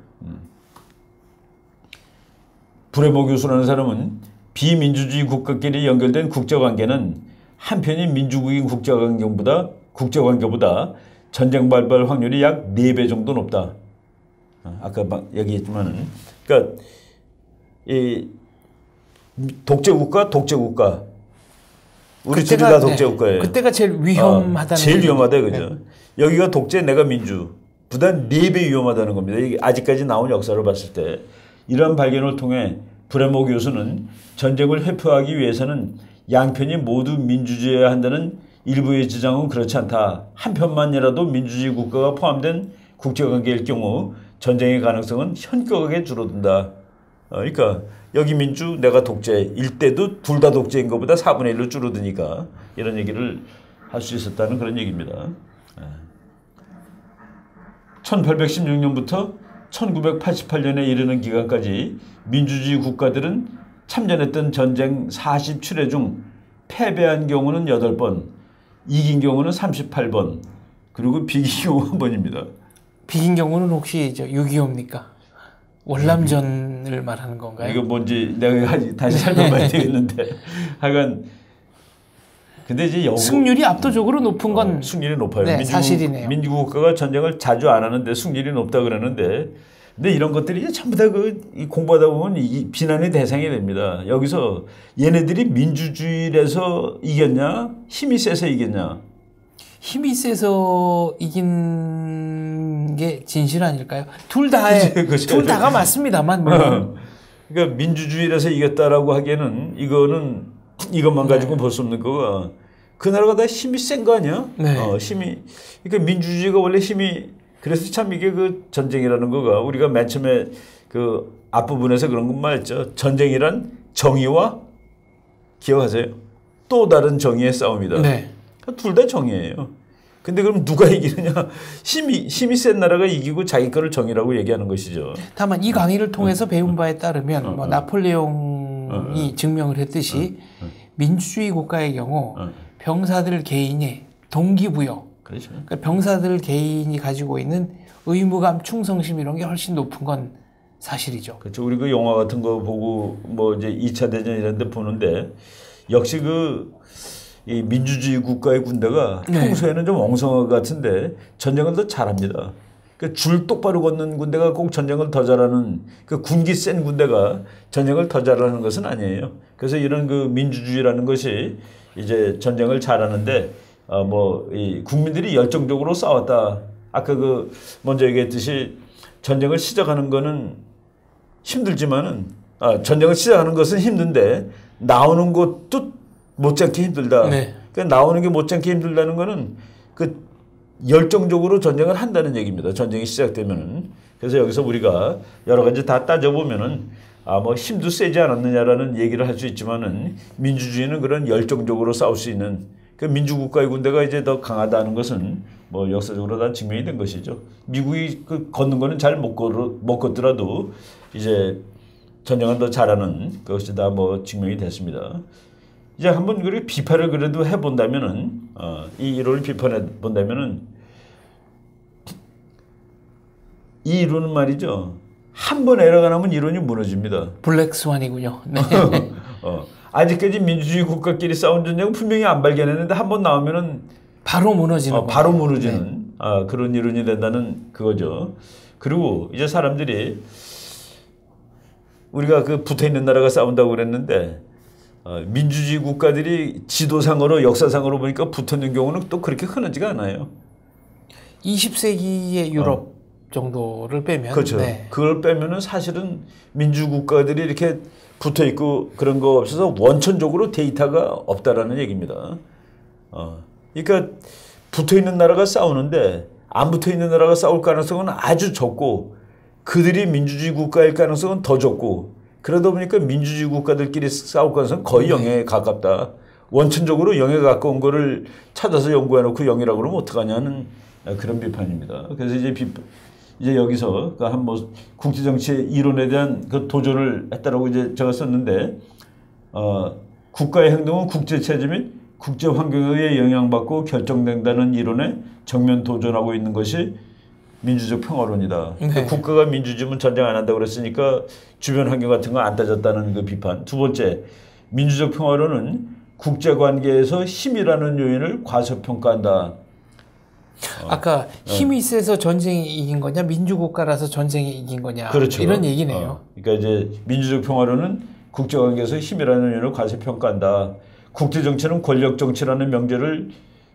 브레모 교수라는 사람은 비민주주의 국가끼리 연결된 국제관계는 한편이 민주국인 국제관계보다 전쟁 발발 확률이 약 4배 정도 높다. 아까 막 얘기했지만은 그러니까 이 독재국가 우리 둘이 다 독재국가예요. 그때가 제일 위험하다는 제일 위험하다 그죠. 네. 여기가 독재 내가 민주 보다 4배 위험하다는 겁니다. 이게 아직까지 나온 역사를 봤을 때 이러한 발견을 통해 브레모 교수는 전쟁을 회피하기 위해서는 양편이 모두 민주주의여야 한다는 일부의 주장은 그렇지 않다. 한편만이라도 민주주의 국가가 포함된 국제관계일 경우 전쟁의 가능성은 현격하게 줄어든다. 그러니까 여기 민주 내가 독재일 때도 둘 다 독재인 것보다 4분의 1로 줄어드니까 이런 얘기를 할 수 있었다는 그런 얘기입니다. 1816년부터 1988년에 이르는 기간까지 민주주의 국가들은 참전했던 전쟁 47회 중 패배한 경우는 8번, 이긴 경우는 38번, 그리고 비긴 경우 1번입니다. 비긴 경우는 혹시 6.25입니까? 월남전을 말하는 건가요? 이거 뭔지 내가 다시 살펴봐야 되겠는데 하여간 근데 이제 승률이 압도적으로 높은 건 승률이 높아요. 네, 사실이네요. 민주국가가 전쟁을 자주 안 하는데 승률이 높다 그러는데 근데 이런 것들이 전부 다 공부하다 보면 이 비난의 대상이 됩니다. 여기서 얘네들이 민주주의라서 이겼냐? 힘이 세서 이겼냐? 힘이 세서 이긴 게 진실 아닐까요? 둘 다가 맞습니다만 물론. 그러니까 민주주의라서 이겼다라고 하기에는 이것만 가지고 볼 수 없는 거가 그 나라가 다 힘이 센 거 아니야? 네. 그러니까 민주주의가 원래 힘이 그래서 참 이게 그 전쟁이라는 거가 우리가 맨 처음에 그 앞부분에서 그런 것 말했죠. 전쟁이란 정의와 기억하세요? 또 다른 정의의 싸움이다. 네. 둘 다 정의예요. 근데 그럼 누가 이기느냐? 힘이 센 나라가 이기고 자기 거를 정의라고 얘기하는 것이죠. 다만 이 강의를 통해서 배운 바에 따르면 나폴레옹이 증명을 했듯이 민주주의 국가의 경우 병사들 개인의 동기부여, 그렇죠. 그러니까 병사들 개인이 가지고 있는 의무감, 충성심 이런 게 훨씬 높은 건 사실이죠. 그렇죠. 우리 그 영화 같은 거 보고 뭐 이제 2차 대전 이런 데 보는데 역시 이 민주주의 국가의 군대가 평소에는 좀 엉성한 것 같은데 전쟁을 더 잘합니다. 그러니까 줄 똑바로 걷는 군대가 꼭 전쟁을 더 잘하는 그 군기 센 군대가 전쟁을 더 잘하는 것은 아니에요. 그래서 이런 그 민주주의라는 것이 이제 전쟁을 잘하는데 이 국민들이 열정적으로 싸웠다. 아까 그 먼저 얘기했듯이 전쟁을 시작하는 거는 힘들지만은 전쟁을 시작하는 것은 힘든데 나오는 것도 못지않게 힘들다. 네. 그러니까 나오는 게 못지않게 힘들다는 거는 그 열정적으로 전쟁을 한다는 얘기입니다. 전쟁이 시작되면은. 그래서 여기서 우리가 여러 가지 다 따져보면은 뭐 힘도 세지 않았느냐라는 얘기를 할 수 있지만은 민주주의는 그런 열정적으로 싸울 수 있는 그 민주국가의 군대가 이제 더 강하다는 것은 뭐 역사적으로 다 증명이 된 것이죠. 미국이 그 걷는 거는 잘 못 걷더라도 이제 전쟁은 더 잘하는 그것이 다 뭐 증명이 됐습니다. 이제 한번 그렇게 비판을 그래도 해본다면은 이 이론을 비판해 본다면은 이 이론은 말이죠. 한 번 에러가 나면 이론이 무너집니다. 블랙스완이군요. 네. 아직까지 민주주의 국가끼리 싸운 전쟁은 분명히 안 발견했는데 한 번 나오면은 바로 무너지는 바로 무너지는 그런 이론이 된다는 그거죠. 그리고 이제 사람들이 우리가 그 붙어 있는 나라가 싸운다고 그랬는데 민주주의 국가들이 지도상으로 역사상으로 보니까 붙어 있는 경우는 또 그렇게 흔하지가 않아요. 20세기의 유럽 정도를 빼면 그렇죠. 네. 그걸 빼면은 사실은 민주국가들이 이렇게 붙어 있고 그런 거 없어서 원천적으로 데이터가 없다라는 얘기입니다. 그러니까 붙어 있는 나라가 싸우는데 안 붙어 있는 나라가 싸울 가능성은 아주 적고 그들이 민주주의 국가일 가능성은 더 적고 그러다 보니까 민주주의 국가들끼리 싸울 가능성은 거의 0에 가깝다. 원천적으로 0에 가까운 거를 찾아서 연구해 놓고 0이라고 그러면 어떡하냐는 그런 비판입니다. 그래서 이제 여기서 그 한 뭐 국제정치의 이론에 대한 그 도전을 했다라고 이제 제가 썼는데 국가의 행동은 국제체제 및 국제 환경에 영향받고 결정된다는 이론에 정면 도전하고 있는 것이 민주적 평화론이다. 네. 국가가 민주주의면 전쟁 안 한다고 그랬으니까 주변 환경 같은 거 안 따졌다는 그 비판. 두 번째, 민주적 평화론은 국제관계에서 힘이라는 요인을 과소평가한다. 아까 힘이 세서 전쟁이 이긴 거냐 민주국가라서 전쟁이 이긴 거냐 그렇죠. 이런 얘기네요. 그러니까 이제 민주적 평화론은 국제관계에서 힘이라는 요인을 과소평가한다. 국제정치는 권력정치라는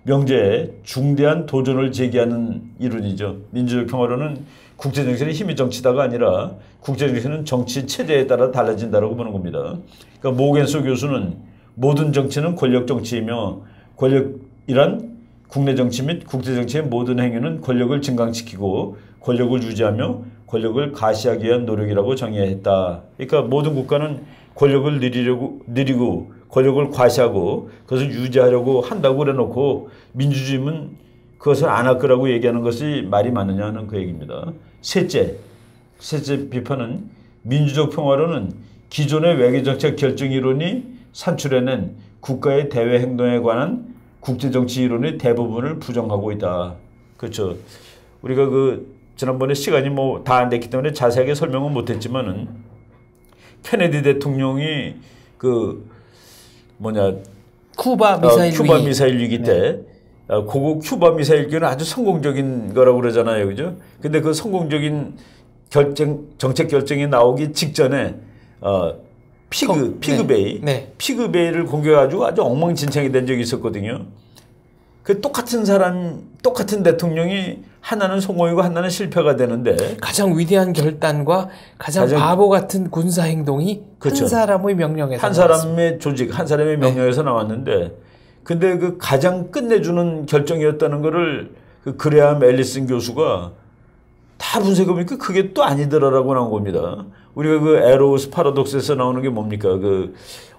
명제에 중대한 도전을 제기하는 이론이죠. 민주적 평화론은 국제정치는 힘이 정치다가 아니라 국제정치는 정치 체제에 따라 달라진다라고 보는 겁니다. 그러니까 모겐소 교수는 모든 정치는 권력정치이며 권력이란 국내 정치 및 국제 정치의 모든 행위는 권력을 증강시키고 권력을 유지하며 권력을 가시하기 위한 노력이라고 정의했다. 그러니까 모든 국가는 권력을 누리고 권력을 과시하고 그것을 유지하려고 한다고 그래놓고 민주주의는 그것을 안 할 거라고 얘기하는 것이 말이 맞느냐 하는 그 얘기입니다. 셋째 비판은 민주적 평화론은 기존의 외교정책 결정 이론이 산출해낸 국가의 대외 행동에 관한 국제정치 이론의 대부분을 부정하고 있다. 그렇죠. 우리가 지난번에 시간이 뭐 다 안 됐기 때문에 자세하게 설명은 못했지만은 케네디 대통령이 쿠바 미사일 위기 때 그거 쿠바 미사일 위기는 아주 성공적인 거라고 그러잖아요. 그죠? 근데 그 성공적인 정책 결정이 나오기 직전에 피그베이를 공격해가지고 아주 엉망진창이 된 적이 있었거든요. 그 똑같은 대통령이 하나는 성공이고 하나는 실패가 되는데 가장 위대한 결단과 가장 바보 같은 군사 행동이 그렇죠. 한 사람의 명령에서 한 사람의 조직, 한 사람의 명령에서 나왔는데 근데 그 가장 끝내주는 결정이었다는 거를 그 그레암 앨리슨 교수가 다 분석해보니까 그게 또 아니더라라고 나온 겁니다. 우리가 그 에로우스 파라독스에서 나오는 게 뭡니까?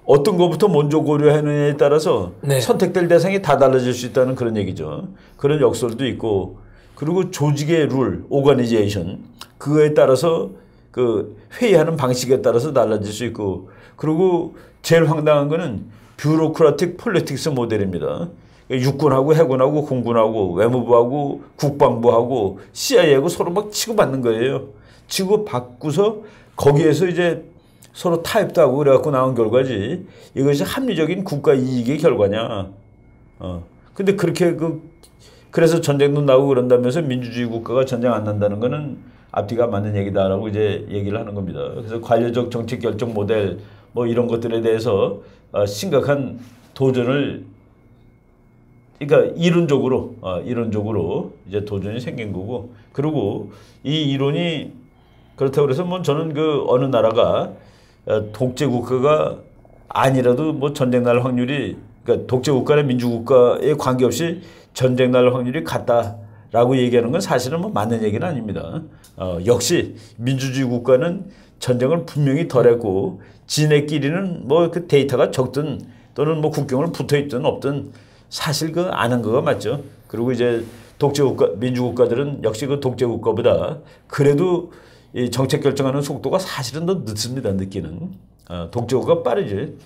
어떤 것부터 먼저 고려하느냐에 따라서 선택될 대상이 다 달라질 수 있다는 그런 얘기죠. 그런 역설도 있고 그리고 조직의 룰, 오가니제이션 그거에 따라서 회의하는 방식에 따라서 달라질 수 있고 그리고 제일 황당한 거는 뷰로크라틱 폴리틱스 모델입니다. 육군하고 해군하고 공군하고 외무부하고 국방부하고 CIA하고 서로 막 치고받는 거예요. 치고받고서 거기에서 이제 서로 타협도 하고 그래갖고 나온 결과지 이것이 합리적인 국가 이익의 결과냐. 근데 그렇게 그래서 전쟁도 나고 그런다면서 민주주의 국가가 전쟁 안 난다는 거는 앞뒤가 맞는 얘기다라고 이제 얘기를 하는 겁니다. 그래서 관료적 정책 결정 모델 뭐 이런 것들에 대해서 심각한 도전을 그러니까 이론적으로 이제 도전이 생긴 거고 그리고 이 이론이 그렇다고 그래서 뭐 저는 그 어느 나라가 독재 국가가 아니라도 뭐 전쟁 날 확률이 그러니까 독재 국가나 민주 국가에 관계없이 전쟁 날 확률이 같다라고 얘기하는 건 사실은 뭐 맞는 얘기는 아닙니다. 역시 민주주의 국가는 전쟁을 분명히 덜했고 지네끼리는 뭐 그 데이터가 적든 또는 뭐 국경을 붙어 있든 없든 사실 그 아는 거가 맞죠. 그리고 이제 독재 국가, 민주 국가들은 역시 그 독재 국가보다 그래도 이 정책 결정하는 속도가 사실은 더 늦습니다. 늦기는 독재 국가 빠르지.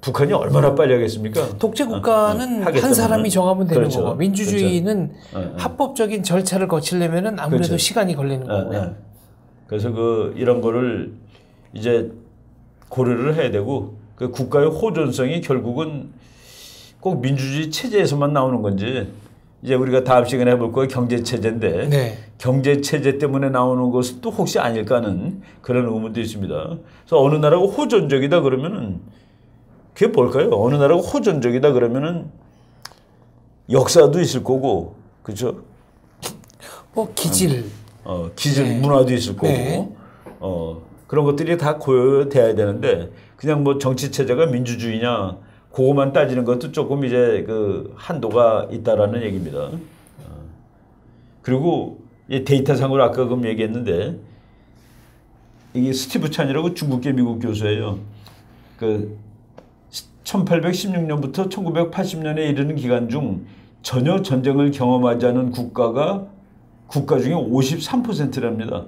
북한이 얼마나 빨리 하겠습니까? 독재 국가는 한 사람이 정하면 되는 그렇죠. 거고 민주주의는 그렇죠. 합법적인 절차를 거치려면은 아무래도 그렇죠. 시간이 걸리는 거고요. 그래서 그 이런 거를 이제 고려를 해야 되고 그 국가의 호전성이 결국은 꼭 민주주의 체제에서만 나오는 건지 이제 우리가 다음 시간에 해볼 거가 경제 체제인데 네. 경제 체제 때문에 나오는 것은 또 혹시 아닐까 하는 그런 의문도 있습니다. 그래서 어느 나라가 호전적이다 그러면은 그게 뭘까요? 어느 나라가 호전적이다 그러면은 역사도 있을 거고 그렇죠? 뭐 기질, 기질 네. 문화도 있을 거고 네. 그런 것들이 다 고려돼야 되는데 그냥 뭐 정치 체제가 민주주의냐 그거만 따지는 것도 조금 이제 그 한도가 있다라는 얘기입니다. 그리고 이 데이터상으로 아까 그 얘기했는데 이게 스티브 찬이라고 중국계 미국 교수예요. 그 1816년부터 1980년에 이르는 기간 중 전혀 전쟁을 경험하지 않은 국가 중에 53%랍니다.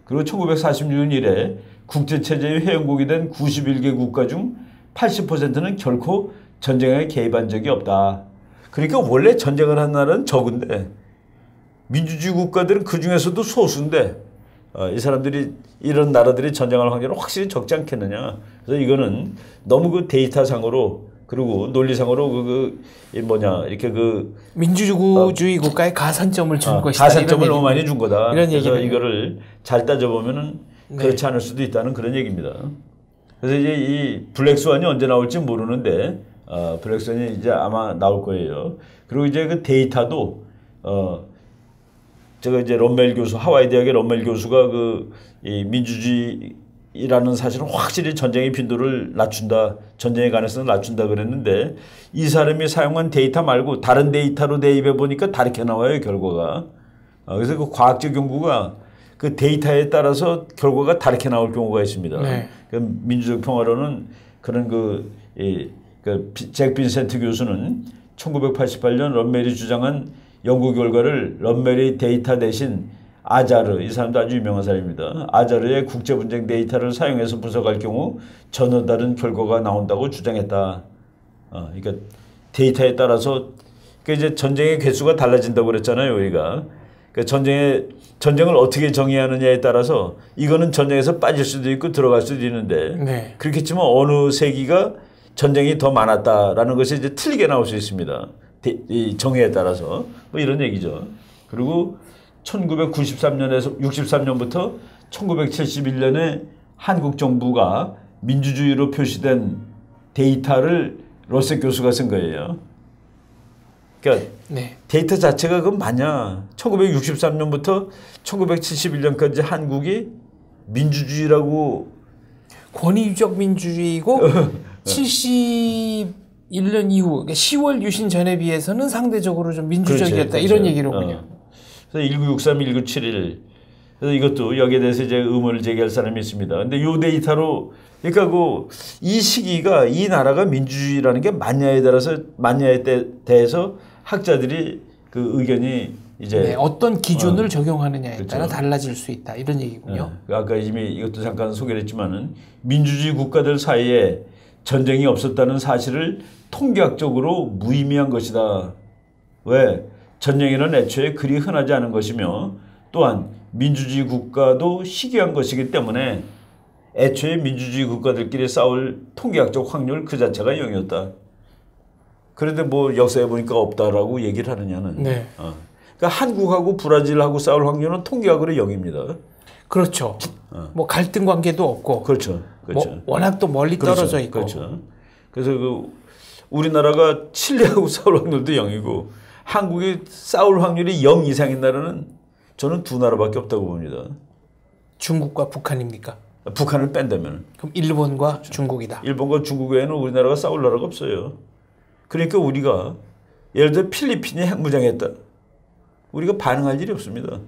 그리고 1946년 이래 국제체제의 회원국이 된 91개 국가 중 80%는 결코 전쟁에 개입한 적이 없다. 그러니까 원래 전쟁을 한 나라는 적은데 민주주의 국가들은 그 중에서도 소수인데 이 사람들이 이런 나라들이 전쟁할 확률은 확실히 적지 않겠느냐. 그래서 이거는 너무 그 데이터상으로 그리고 논리상으로 이렇게 민주주의 국가에 가산점을 준 것이다. 가산점을 너무 많이 준 거다. 이런 그래서 얘기를 이거를 잘 따져보면은 그렇지 않을 수도 있다는 그런 얘기입니다. 그래서 이제 이 블랙스완이 언제 나올지 모르는데 블랙스완이 이제 아마 나올 거예요. 그리고 이제 그 데이터도 제가 이제 럼멜 교수 하와이 대학의 럼멜 교수가 이 민주주의라는 사실은 확실히 전쟁의 빈도를 낮춘다, 전쟁의 가능성을 낮춘다 그랬는데 이 사람이 사용한 데이터 말고 다른 데이터로 대입해 보니까 다르게 나와요 결과가. 그래서 그 과학적 연구가 그 데이터에 따라서 결과가 다르게 나올 경우가 있습니다. 네. 민주적 평화론은 그런 잭 빈센트 교수는 1988년 럼멜이 주장한 연구 결과를 럼멜의 데이터 대신 아자르, 이 사람도 아주 유명한 사람입니다. 아자르의 국제분쟁 데이터를 사용해서 분석할 경우 전혀 다른 결과가 나온다고 주장했다. 그러니까 데이터에 따라서 이제 전쟁의 개수가 달라진다고 그랬잖아요, 우리가. 그러니까 전쟁을 어떻게 정의하느냐에 따라서 이거는 전쟁에서 빠질 수도 있고 들어갈 수도 있는데 네. 그렇겠지만 어느 세기가 전쟁이 더 많았다라는 것이 이제 틀리게 나올 수 있습니다. 이 정의에 따라서 뭐 이런 얘기죠. 그리고 1993년에서 63년부터 1971년에 한국 정부가 민주주의로 표시된 데이터를 러셀 교수가 쓴 거예요. 그러니까 네. 데이터 자체가 그건 맞냐? 1963년부터 1971년까지 한국이 민주주의라고 권위주의 민주주의고 71년 이후 그러니까 10월 유신 전에 비해서는 상대적으로 좀 민주적이었다. 그렇죠. 이런 얘기로군요. 그래서 1963, 1971. 그래서 이것도 여기에 대해서 이제 의문을 제기할 사람이 있습니다. 근데 요 데이터로 그러니까 이 시기가 이 나라가 민주주의라는 게 맞냐에 대해서 학자들이 그 의견이 이제 네, 어떤 기준을 적용하느냐에 그렇죠. 따라 달라질 수 있다. 이런 얘기군요. 아까 이미 이것도 잠깐 소개를 했지만은 민주주의 국가들 사이에 전쟁이 없었다는 사실을 통계학적으로 무의미한 것이다. 왜? 전쟁에는 애초에 그리 흔하지 않은 것이며 또한 민주주의 국가도 희귀한 것이기 때문에 애초에 민주주의 국가들끼리 싸울 통계학적 확률 그 자체가 0이었다. 그런데 뭐 역사에 보니까 없다라고 얘기를 하느냐는. 네. 그러니까 한국하고 브라질하고 싸울 확률은 통계학으로 0입니다. 그렇죠. 뭐 갈등 관계도 없고. 그렇죠. 그렇죠. 뭐 워낙 또 멀리 떨어져 있고. 그렇죠. 그래서 우리나라가 칠레하고 싸울 확률도 0이고 한국이 싸울 확률이 0 이상인 나라는 저는 두 나라밖에 없다고 봅니다. 중국과 북한입니까? 북한을 뺀다면. 그럼 일본과 중국이다. 일본과 중국 외에는 우리나라가 싸울 나라가 없어요. 그러니까 우리가 예를 들어 필리핀이 핵무장했다. 우리가 반응할 일이 없습니다.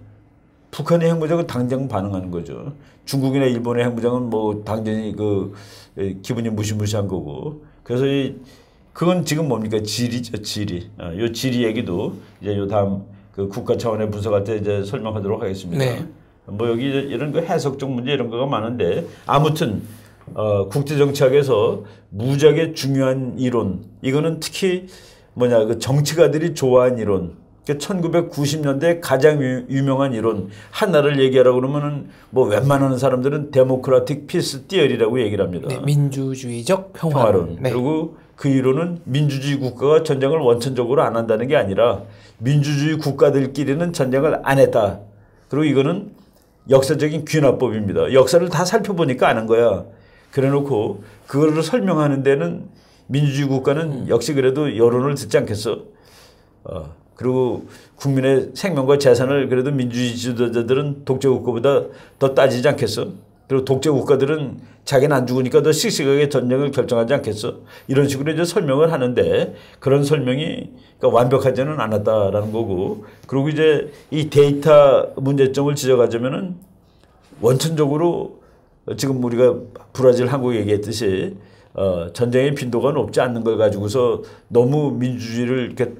북한의 핵무장은 당장 반응하는 거죠. 중국이나 일본의 핵무장은 뭐 당연히 그 기분이 무시무시한 거고. 그래서 그건 지금 뭡니까? 질이죠, 질이. 요 질이 얘기도 이제 요 다음 그 국가 차원의 분석할 때 이제 설명하도록 하겠습니다. 네. 뭐 여기 이런 거 해석적 문제 이런 거가 많은데 아무튼 국제 정치학에서 무지하게 중요한 이론 이거는 특히 뭐냐 그 정치가들이 좋아하는 이론. 1990년대 가장 유명한 이론 하나를 얘기하라고 그러면은 뭐 웬만한 사람들은 데모크라틱 피스 티어리라고 얘기를 합니다. 네, 민주주의적 평화론. 네. 그리고 그 이론은 민주주의 국가가 전쟁을 원천적으로 안 한다는 게 아니라 민주주의 국가들끼리는 전쟁을 안 했다. 그리고 이거는 역사적인 귀납법입니다. 역사를 다 살펴보니까 아는 거야. 그래놓고 그거를 설명하는 데는 민주주의 국가는 역시 그래도 여론을 듣지 않겠어. 그리고 국민의 생명과 재산을 그래도 민주주의 지도자들은 독재국가보다 더 따지지 않겠어. 그리고 독재국가들은 자기는 안 죽으니까 더 씩씩하게 전쟁을 결정하지 않겠어. 이런 식으로 이제 설명을 하는데 그런 설명이 그러니까 완벽하지는 않았다라는 거고. 그리고 이제 이 데이터 문제점을 지적하자면은 원천적으로 지금 우리가 브라질 한국 얘기했듯이 전쟁의 빈도가 높지 않는 걸 가지고서 너무 민주주의를 이렇게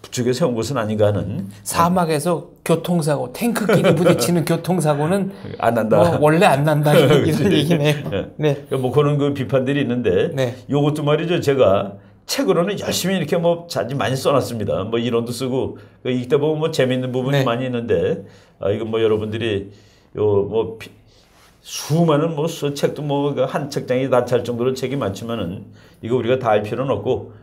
부추겨 세운 것은 아닌가 하는. 사막에서 교통사고, 탱크끼리 부딪히는 교통사고는 안 난다. 뭐 원래 안 난다 이런 얘기네요. 네. 네. 뭐 그런 그 비판들이 있는데 네. 요것도 말이죠. 제가 책으로는 열심히 이렇게 뭐 자주 많이 써놨습니다. 뭐 이론도 쓰고 읽다 보면 뭐 재미있는 부분이 네. 많이 있는데 이건 뭐 여러분들이 요 뭐 수많은 뭐 책도 뭐 한 책장이 다 찰 정도로 책이 많지만은 이거 우리가 다 할 필요는 없고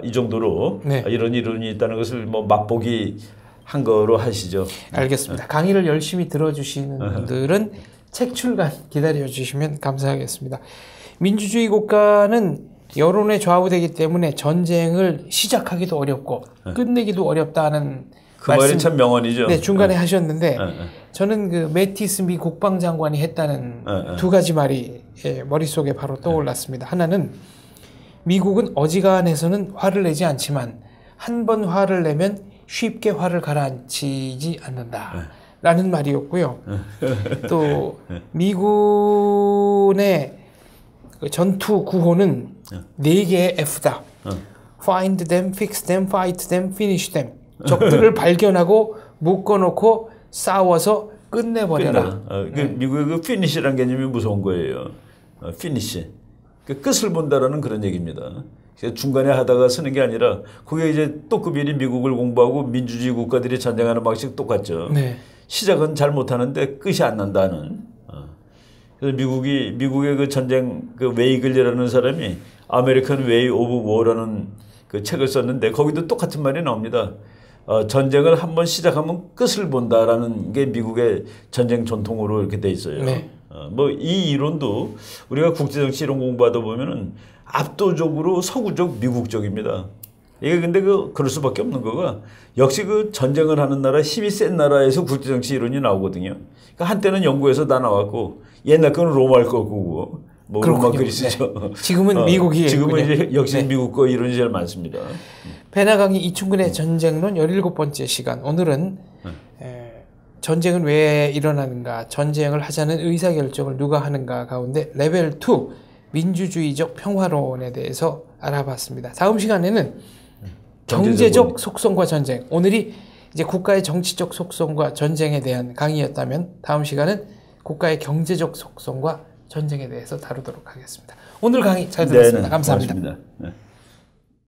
이 정도로 네. 이런 이론이 있다는 것을 뭐 맛보기 한 거로 하시죠. 알겠습니다. 강의를 열심히 들어주시는 분들은 책 출간 기다려주시면 감사하겠습니다. 민주주의 국가는 여론에 좌우되기 때문에 전쟁을 시작하기도 어렵고 끝내기도 어렵다는 그 말이 참 명언이죠. 네, 중간에 하셨는데 저는 그 매티스 미 국방장관이 했다는 두 가지 말이 머릿속에 바로 떠올랐습니다. 하나는 미국은 어지간해서는 화를 내지 않지만 한 번 화를 내면 쉽게 화를 가라앉히지 않는다라는 말이었고요. 또 미군의 전투 구호는 4개의 F다. Find them, fix them, fight them, finish them. 적들을 발견하고 묶어놓고 싸워서 끝내버려라. 그 미국의 그 피니시라는 개념이 무서운 거예요. 피니시. 그 끝을 본다라는 그런 얘기입니다. 중간에 하다가 쓰는 게 아니라 그게 이제 또 그 미리 미국을 공부하고 민주주의 국가들이 전쟁하는 방식 똑같죠. 네. 시작은 잘 못하는데 끝이 안 난다는. 그래서 미국의 그 전쟁 그 웨이글리라는 사람이 아메리칸 웨이 오브 워라는 그 책을 썼는데 거기도 똑같은 말이 나옵니다. 전쟁을 한번 시작하면 끝을 본다라는 게 미국의 전쟁 전통으로 이렇게 돼 있어요. 네. 뭐 이 이론도 우리가 국제정치 이론 공부하다 보면은 압도적으로 서구적 미국적입니다. 이게 근데 그럴 수밖에 없는 거가 역시 그 전쟁을 하는 나라 힘이 센 나라에서 국제정치 이론이 나오거든요. 그러니까 한때는 영국에서 다 나왔고 옛날 거는 로마일 거고 뭐 로마 그리스죠. 네. 지금은 미국이 지금은 이제 역시 네. 미국 거 이론이 제일 많습니다. 배나강의 이충근의 전쟁론 17번째 시간. 오늘은 전쟁은 왜 일어나는가, 전쟁을 하자는 의사결정을 누가 하는가 가운데 레벨 2 민주주의적 평화론에 대해서 알아봤습니다. 다음 시간에는 경제적 속성과 전쟁. 오늘이 이제 국가의 정치적 속성과 전쟁에 대한 강의였다면 다음 시간은 국가의 경제적 속성과 전쟁에 대해서 다루도록 하겠습니다. 오늘 강의 잘 들었습니다. 감사합니다. 고맙습니다. 네.